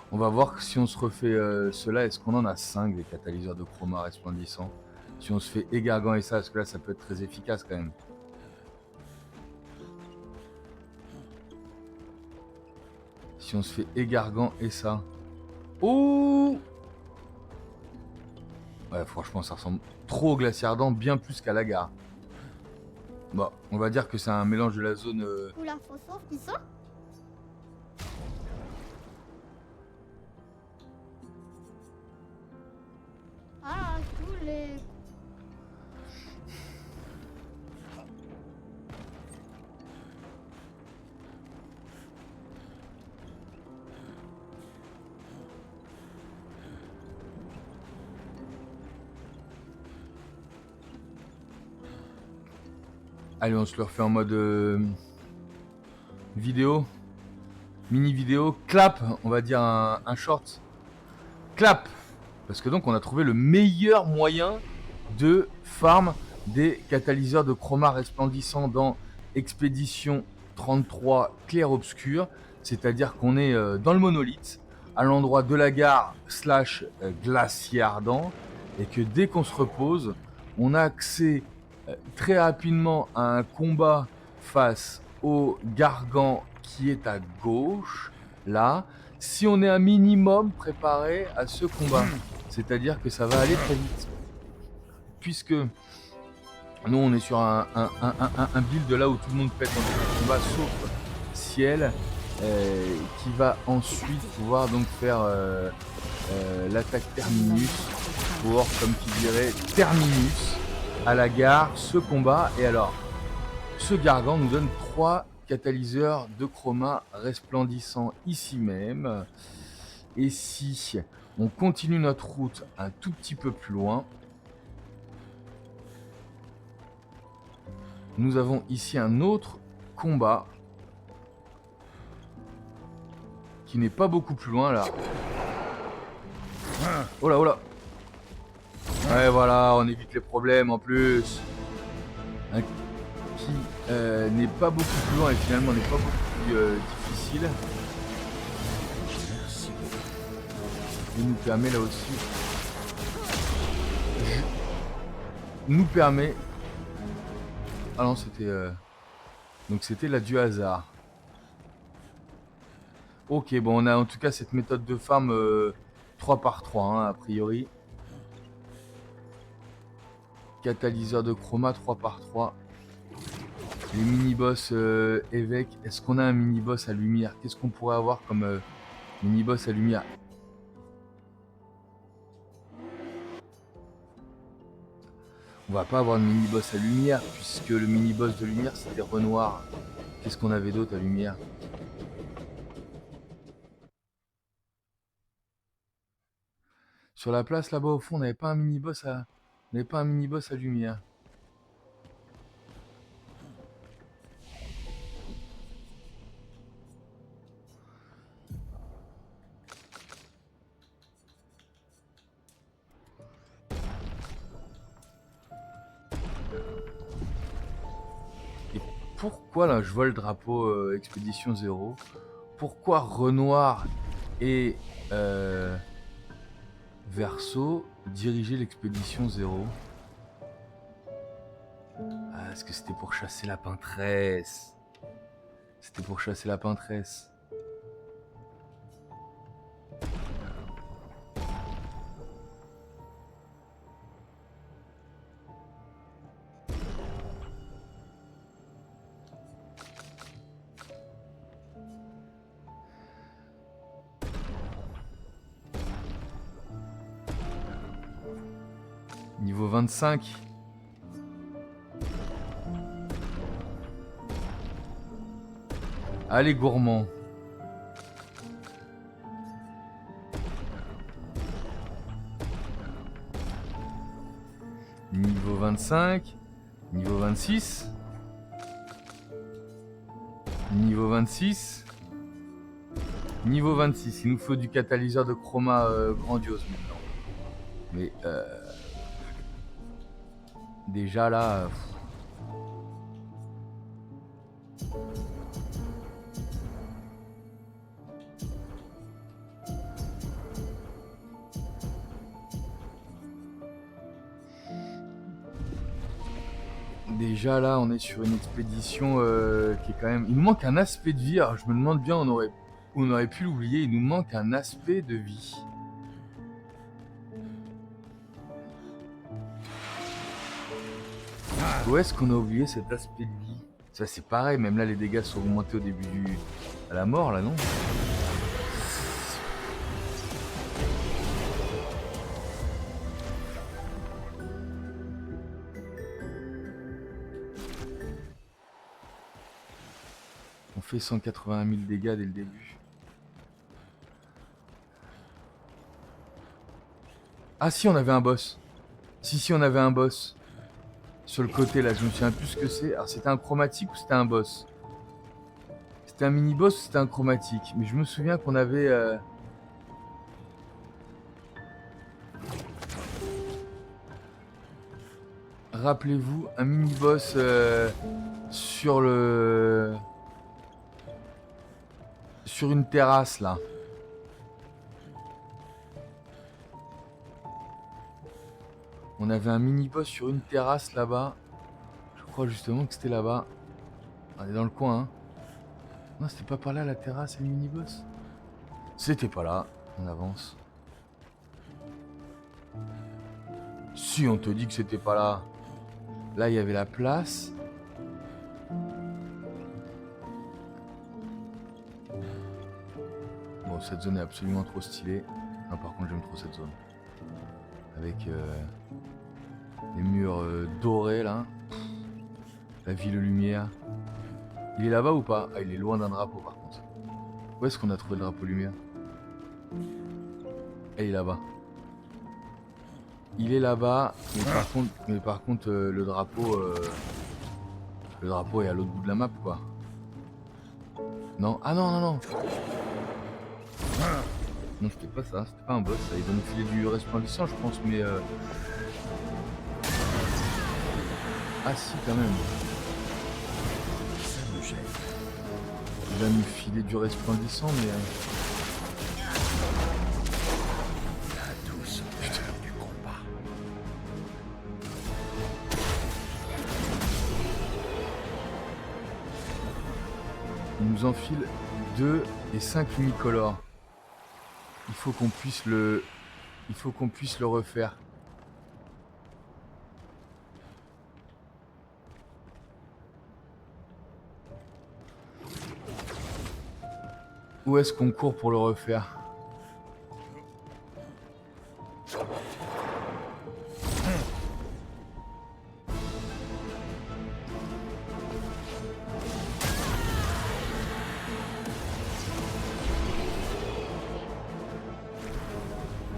On va voir si on se refait cela. Est-ce qu'on en a 5 des catalyseurs de chroma resplendissants? Si on se fait et Gargant et ça, parce que là ça peut être très efficace quand même. Si on se fait et Gargant et ça. Oh! Ouais, franchement, ça ressemble trop au glacier ardent, bien plus qu'à la gare. Bon, on va dire que c'est un mélange de la zone. Ou la photo qui ça? Ah, tous les... Allez, on se le refait en mode vidéo. Mini vidéo. Clap, on va dire un short. Clap. Parce que donc on a trouvé le meilleur moyen de farm des catalyseurs de chroma resplendissants dans Expédition 33 clair-obscur. C'est-à-dire qu'on est dans le monolithe, à l'endroit de la gare / glacier ardent. Et que dès qu'on se repose, on a accès très rapidement à un combat face au Gargant qui est à gauche, là. Si on est un minimum préparé à ce combat, c'est-à-dire que ça va aller très vite. Puisque nous on est sur un build là où tout le monde pète dans le combat sauf Ciel, qui va ensuite pouvoir donc faire l'attaque Terminus pour, comme qui dirait, Terminus à la gare, ce combat. Et alors, ce Gargant nous donne 3 catalyseurs de chroma resplendissants ici même. Et si on continue notre route un tout petit peu plus loin, nous avons ici un autre combat qui n'est pas beaucoup plus loin là. Oh là, oh là. Ouais, voilà, on évite les problèmes en plus. Qui n'est pas beaucoup plus loin et finalement n'est pas beaucoup plus difficile. Merci beaucoup. Et nous permet là aussi. Nous permet. Ah non, c'était. Donc c'était là du hasard. Ok, bon, on a en tout cas cette méthode de farm 3 par 3, hein, a priori. Catalyseur de chroma 3 par 3. Les mini-boss évêques. Est-ce qu'on a un mini-boss à lumière? Qu'est-ce qu'on pourrait avoir comme mini-boss à lumière? On va pas avoir de mini-boss à lumière, puisque le mini-boss de lumière c'était Renoir. Qu'est-ce qu'on avait d'autre à lumière? Sur la place là-bas au fond, on n'avait pas un mini-boss à. On n'avait pas un mini-boss à lumière. Et pourquoi là je vois le drapeau Expédition 0? Pourquoi Renoir et Verseau diriger l'expédition 0? Ah, est-ce que c'était pour chasser la peintresse? C'était pour chasser la peintresse. Niveau 25. Allez, gourmand. Niveau 25. Niveau 26. Niveau 26. Niveau 26. Il nous faut du catalyseur de chroma grandiose maintenant. Mais déjà là... Déjà là, on est sur une expédition qui est quand même... Il nous manque un aspect de vie. Alors, je me demande bien, on aurait pu l'oublier. Il nous manque un aspect de vie. Où est-ce qu'on a oublié cet aspect de vie? Ça c'est pareil, même là les dégâts sont augmentés au début à la mort là, non? On fait 181 000 dégâts dès le début. Ah si, on avait un boss. Si, on avait un boss. Sur le côté là, je me souviens plus ce que c'est. Alors c'était un chromatique ou c'était un boss? C'était un mini-boss ou c'était un chromatique? Mais je me souviens qu'on avait... Rappelez-vous, un mini-boss sur le... Sur une terrasse là. On avait un mini-boss sur une terrasse là-bas. Je crois justement que c'était là-bas. On est dans le coin, hein. Non, c'était pas par là la terrasse et le mini-boss? C'était pas là. On avance. Si, on te dit que c'était pas là. Là, il y avait la place. Bon, cette zone est absolument trop stylée. Non, par contre, j'aime trop cette zone. Avec les murs dorés, là. La ville lumière. Il est là-bas ou pas? Ah, il est loin d'un drapeau, par contre. Où est-ce qu'on a trouvé le drapeau lumière? Ah, il est là-bas. Il est là-bas, mais par contre, le drapeau est à l'autre bout de la map, quoi. Non, ah non, non, non. Non, c'était pas ça, c'était pas un boss, ça. Il va nous filer du resplendissant, je pense, mais... Ah si, quand même. gêne. Il va nous filer du resplendissant, mais... La douce odeur du combat. Il nous enfile 2 et 5 unicolores. Il faut qu'on puisse le... Il faut qu'on puisse le refaire. Où est-ce qu'on court pour le refaire?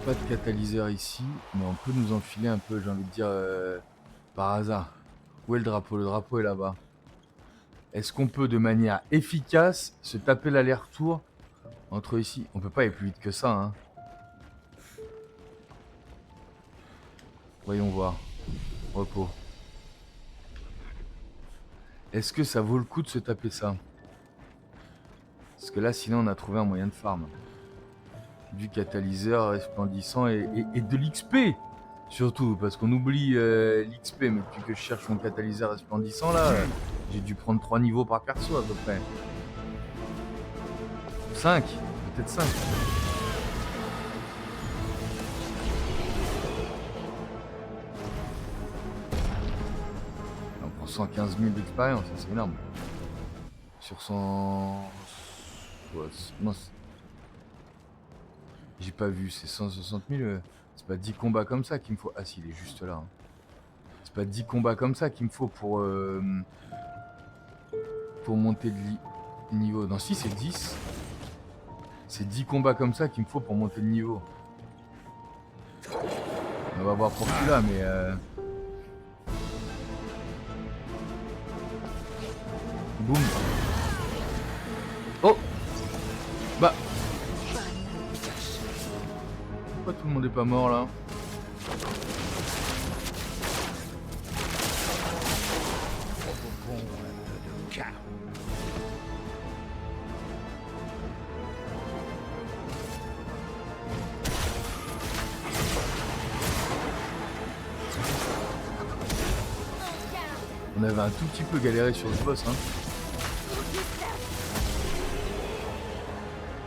Pas de catalyseur ici, mais on peut nous enfiler un peu, j'ai envie de dire, par hasard. Où est le drapeau? Le drapeau est là-bas. Est-ce qu'on peut de manière efficace se taper l'aller-retour entre ici? On peut pas aller plus vite que ça, hein. Voyons voir. Repos. Est-ce que ça vaut le coup de se taper ça? Parce que là, sinon, on a trouvé un moyen de farm. Du catalyseur resplendissant et de l'XP. Surtout, parce qu'on oublie l'XP, mais depuis que je cherche mon catalyseur resplendissant, là, j'ai dû prendre 3 niveaux par perso à peu près. 5, peut-être 5. On prend 115 000 d'expérience, c'est énorme. Sur 100... Ouais, non, j'ai pas vu, c'est 160 000. C'est pas 10 combats comme ça qu'il me faut. Ah si, il est juste là. Hein. C'est pas 10 combats comme ça qu'il me faut pour monter de niveau. Non, si, c'est 10. C'est 10 combats comme ça qu'il me faut pour monter de niveau. On va voir pour celui-là, mais... Boum. Oh. Bah. Pourquoi tout le monde est pas mort là? Provoquons un peu de chaos. On avait un tout petit peu galéré sur le boss, hein.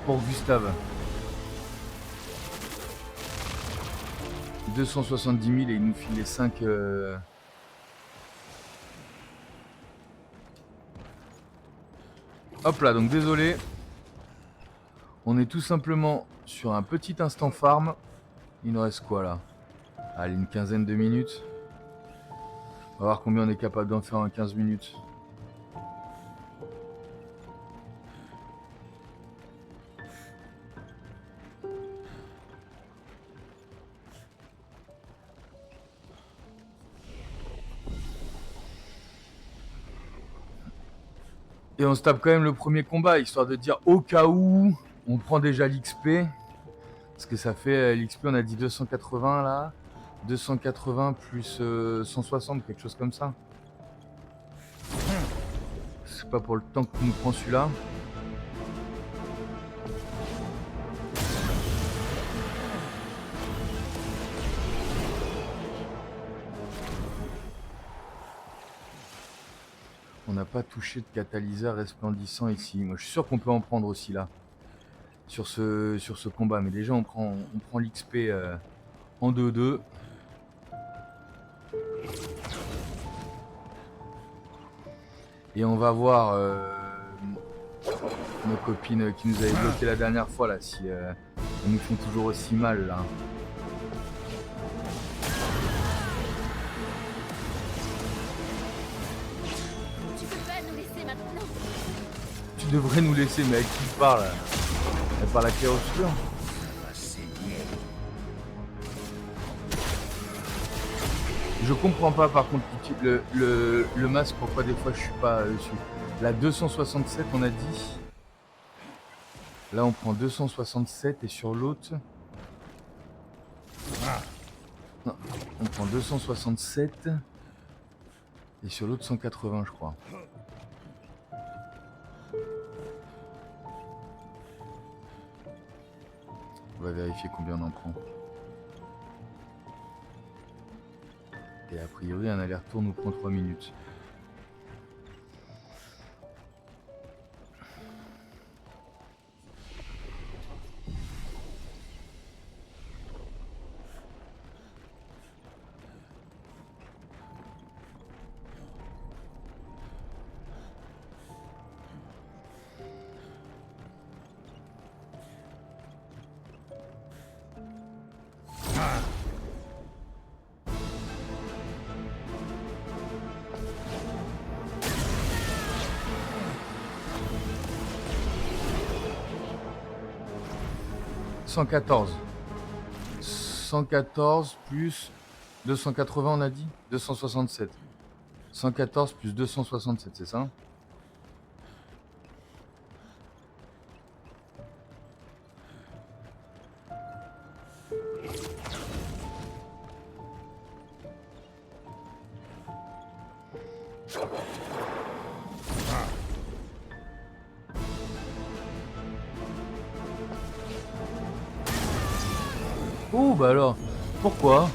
Pour Gustave. 270 000 et il nous file les 5... Hop là, donc désolé. On est tout simplement sur un petit instant farm. Il nous reste quoi là? Allez, une quinzaine de minutes. On va voir combien on est capable d'en faire en 15 minutes. Et on se tape quand même le premier combat, histoire de dire au cas où on prend déjà l'XP. Parce que ça fait l'XP, on a dit 280 là. 280 plus 160, quelque chose comme ça. C'est pas pour le temps que nous prend celui-là. On n'a pas touché de catalyseur resplendissant ici. Moi, je suis sûr qu'on peut en prendre aussi là. Sur ce combat. Mais déjà, on prend l'XP en 2-2. Et on va voir nos copines qui nous avaient bloqué la dernière fois là. Si elles nous font toujours aussi mal là. Tu devrais nous laisser, mais avec qui tu parles? Elle parle à Chaos Fleur. Je comprends pas par contre le masque, pourquoi des fois je suis pas dessus. La 267 on a dit. Là on prend 267 et sur l'autre... Non, on prend 267 et sur l'autre 180 je crois. On va vérifier combien on en prend. Et a priori, un aller-retour nous prend 3 minutes. « 114 plus 280, on a dit 267. 114 plus 267, c'est ça? Oh bah alors, pourquoi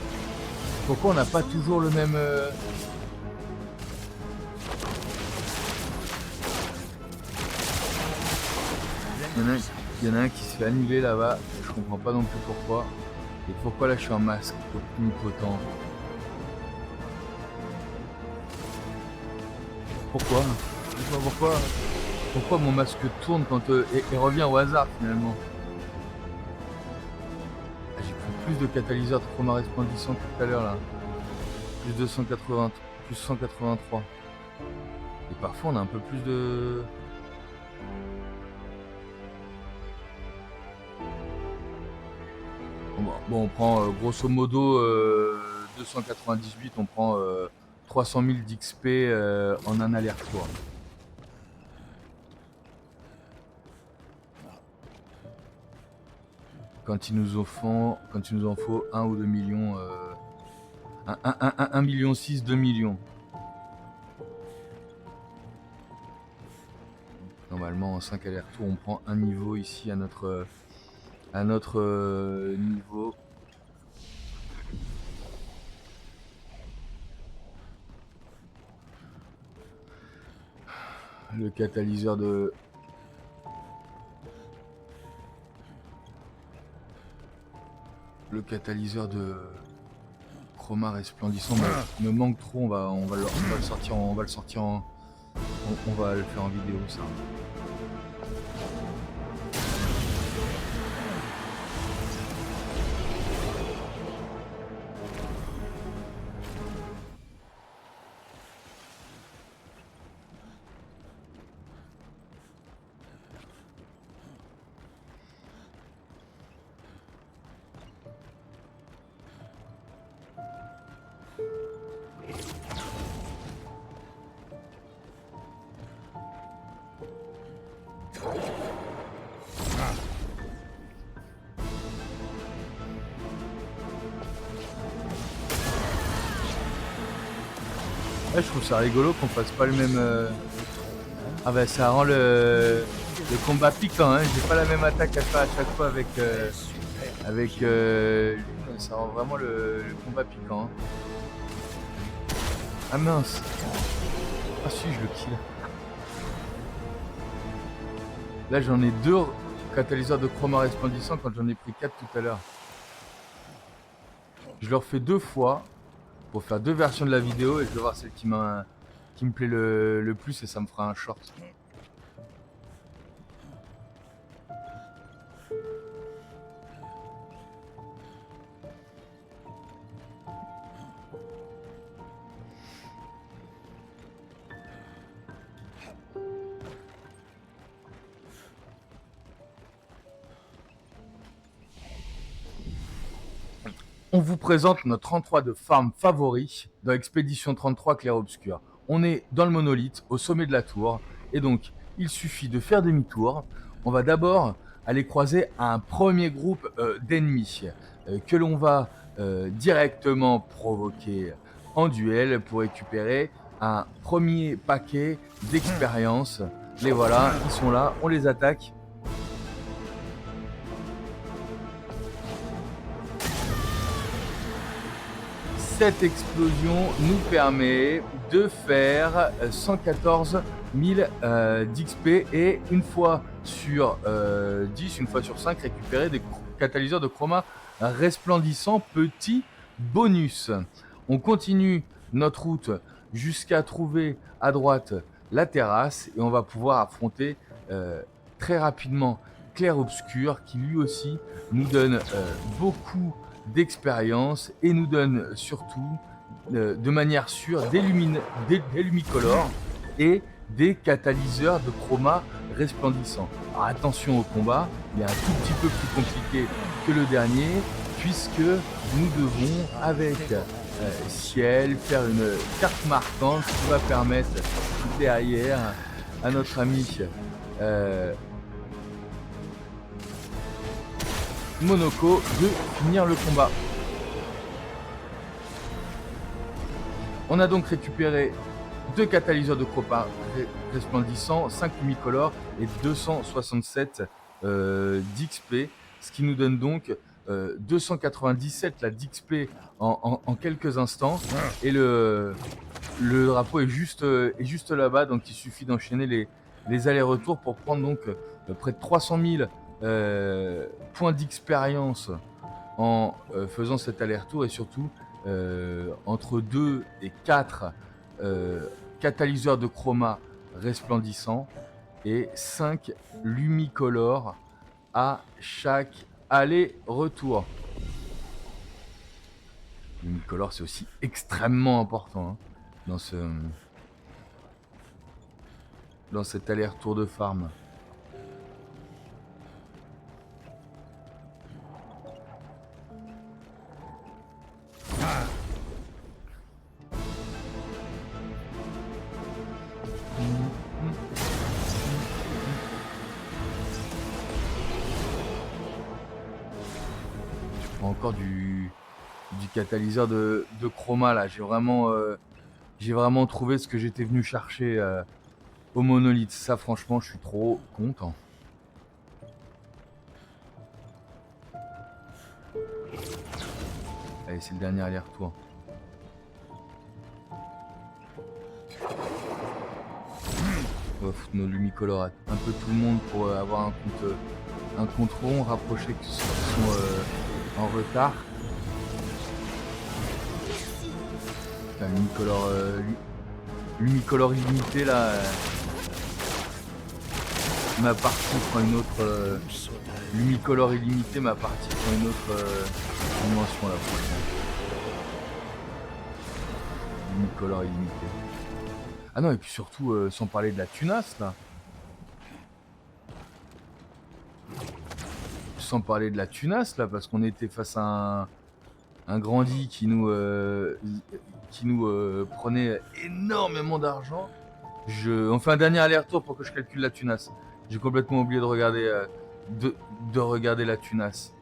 on n'a pas toujours le même... Il y en a un qui se fait annuler là-bas, je comprends pas non plus pourquoi. Et pourquoi là je suis en masque omnipotent? Pourquoi? Pourquoi mon masque tourne quand et revient au hasard finalement? J'ai pris plus de catalyseurs de chroma resplendissant que tout à l'heure là. Plus 280, plus 183. Et parfois on a un peu plus de... Bon, on prend grosso modo 298, on prend 300 000 d'XP en un aller-retour. Quand il nous en faut 1 ou 2 millions, 1 million 6, 2 millions. Normalement en 5 allers-retours on prend un niveau ici à notre niveau. Le catalyseur de... chroma resplendissant me manque trop, on va le sortir on va le faire en vidéo ça. Ouais, je trouve ça rigolo qu'on fasse pas le même... Ah bah ça rend le combat piquant, hein. J'ai pas la même attaque à faire à chaque fois avec ça rend vraiment le combat piquant, hein. Ah mince. Ah si, je le kill. Là j'en ai 2 catalyseurs de chroma resplendissant quand j'en ai pris 4 tout à l'heure. Je le refais 2 fois pour faire 2 versions de la vidéo et je vais voir celle qui me plaît le plus et ça me fera un short. On vous présente notre 33 de farm favori dans Expédition 33 Clair-Obscur. On est dans le monolithe, au sommet de la tour, et donc il suffit de faire demi-tour. On va d'abord aller croiser un premier groupe d'ennemis que l'on va directement provoquer en duel pour récupérer un premier paquet d'expérience. Les voilà, ils sont là, on les attaque. cette explosion nous permet de faire 114 000 d'XP et une fois sur 10, une fois sur 5, récupérer des catalyseurs de chroma resplendissants, petit bonus. On continue notre route jusqu'à trouver à droite la terrasse et on va pouvoir affronter très rapidement Clair-Obscur qui lui aussi nous donne beaucoup d'expérience et nous donne surtout de manière sûre des lumicolores et des catalyseurs de chroma resplendissants. Alors attention au combat, il est un tout petit peu plus compliqué que le dernier puisque nous devons avec Ciel faire une carte marquante qui va permettre derrière à notre ami Monoko de finir le combat. On a donc récupéré 2 catalyseurs de chroma resplendissants, 5 lumicolores et 267 d'XP, ce qui nous donne donc 297 là, d'XP en quelques instants. Et le drapeau est juste là-bas, donc il suffit d'enchaîner les allers-retours pour prendre donc près de 300 000 points d'expérience en faisant cet aller-retour et surtout entre 2 et 4 catalyseurs de chroma resplendissants et 5 lumicolores à chaque aller-retour. Lumicolore c'est aussi extrêmement important hein, dans cet aller-retour de farm. Encore du catalyseur de chroma là, j'ai vraiment trouvé ce que j'étais venu chercher au monolithe. Ça franchement je suis trop content. Allez, c'est le dernier aller-retour. On va foutre nos lumicolores à un peu tout le monde pour avoir un compte rond, rapprocher que ceux qui sont en retard. Putain, lumicolore illimité là. Ma partie prend une autre. Lumicolore illimité, ma partie prend une autre dimension là. Lumicolore illimité. Ah non, et puis surtout, sans parler de la tunasse là. Sans parler de la tunasse là, parce qu'on était face à un grandi qui nous prenait énormément d'argent. On fait un dernier aller-retour pour que je calcule la tunasse. J'ai complètement oublié de regarder la tunasse.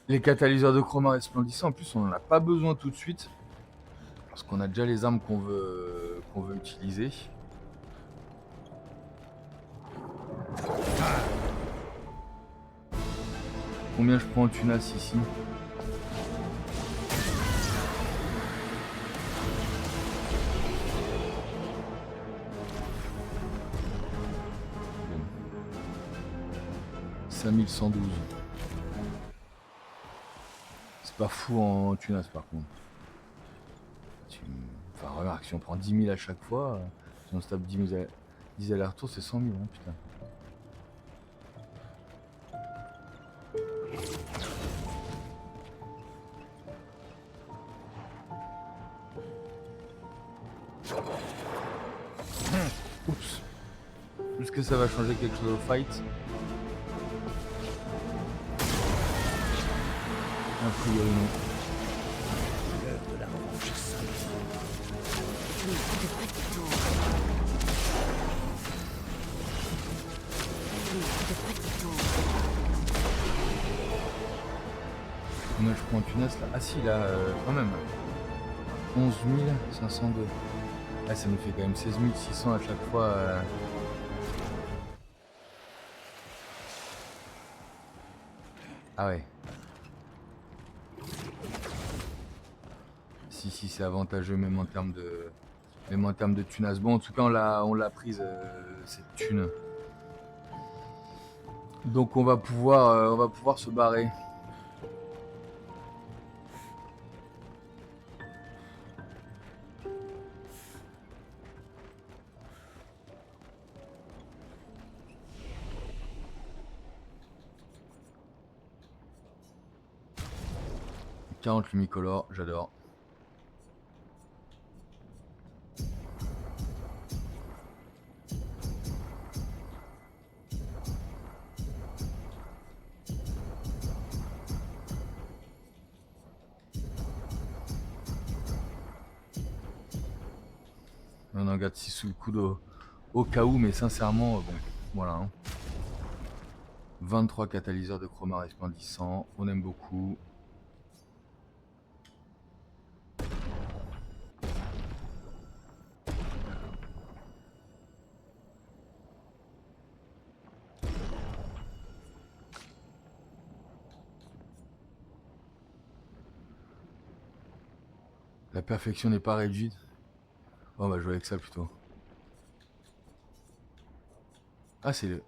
Les catalyseurs de chroma resplendissants, en plus on n'en a pas besoin tout de suite. Parce qu'on a déjà les armes qu'on veut utiliser. Combien je prends en tunasse ici? « 5112. C'est pas fou en tunasse par contre. Enfin remarque, si on prend 10 000 à chaque fois, si on se tape 10 allers-retours, c'est 100 000, hein, putain. Oups. Est-ce que ça va changer quelque chose au fight? A priori non. L'heure de la revanche sonne. Moi je prends une tunasse là. Ah si là, quand même. 11 502. Ah, ça nous fait quand même 16 600 à chaque fois. Ah ouais. Si, c'est avantageux même en termes de thunas. Bon, en tout cas, on l'a prise, cette thune. Donc on va pouvoir se barrer. « 40 lumicolores, j'adore. On en garde 6 sous le coude au cas où, mais sincèrement, bon, voilà. Hein. 23 catalyseurs de chroma resplendissants, on aime beaucoup. La perfection n'est pas réduite. Oh, on va jouer avec ça plutôt. Ah, c'est le...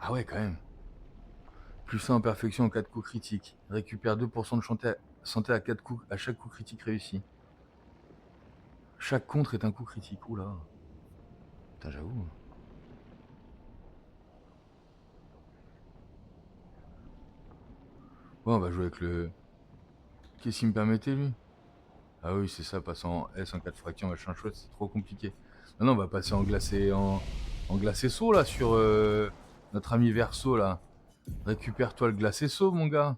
Ah ouais, quand même. Plus 1 en perfection en 4 coups critiques. Récupère 2% de santé à 4 coups, à chaque coup critique réussi. Chaque contre est un coup critique. Oula. Putain, j'avoue. Ouais, on va jouer avec le... Qu'est-ce qu'il me permettait, lui? Ah oui, c'est ça, passer en S en 4 fractions, machin chouette, c'est trop compliqué. Non, on va passer en glacé, en glacé saut, là, sur notre ami Verso, là. Récupère-toi le glacé saut, mon gars.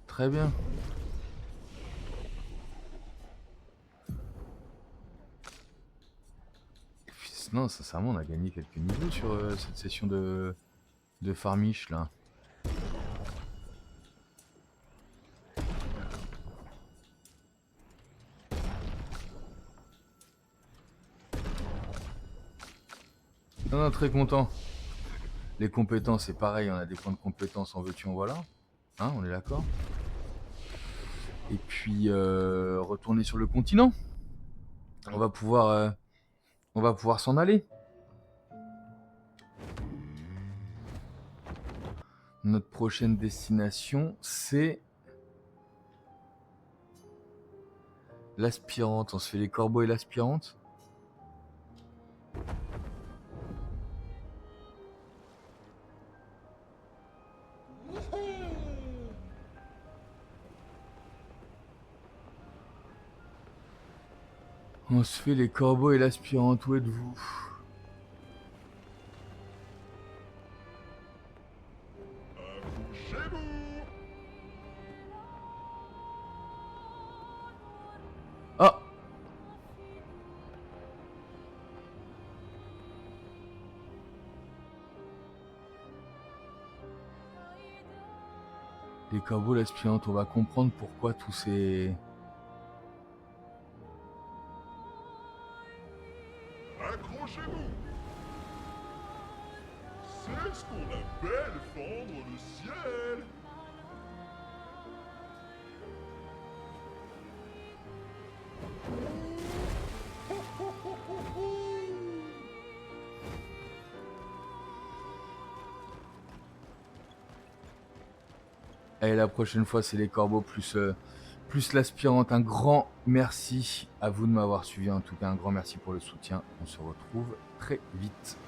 Très bien. Non, sincèrement, on a gagné quelques niveaux sur cette session de farmiche, là. Non, très content. Les compétences, c'est pareil, on a des points de compétences, en veux-tu, en voilà. Hein, on est d'accord. Et puis, retourner sur le continent. On va pouvoir s'en aller. Notre prochaine destination, c'est l'aspirante. On se fait les corbeaux et l'aspirante. On se fait les corbeaux et l'aspirante. Où êtes-vous? Ah! Les corbeaux, l'aspirante, on va comprendre pourquoi tous ces... Accrochez-vous! C'est ce qu'on appelle fendre le ciel! Allez, la prochaine fois, c'est les corbeaux plus l'aspirante. Un grand merci à vous de m'avoir suivi. En tout cas, un grand merci pour le soutien. On se retrouve très vite.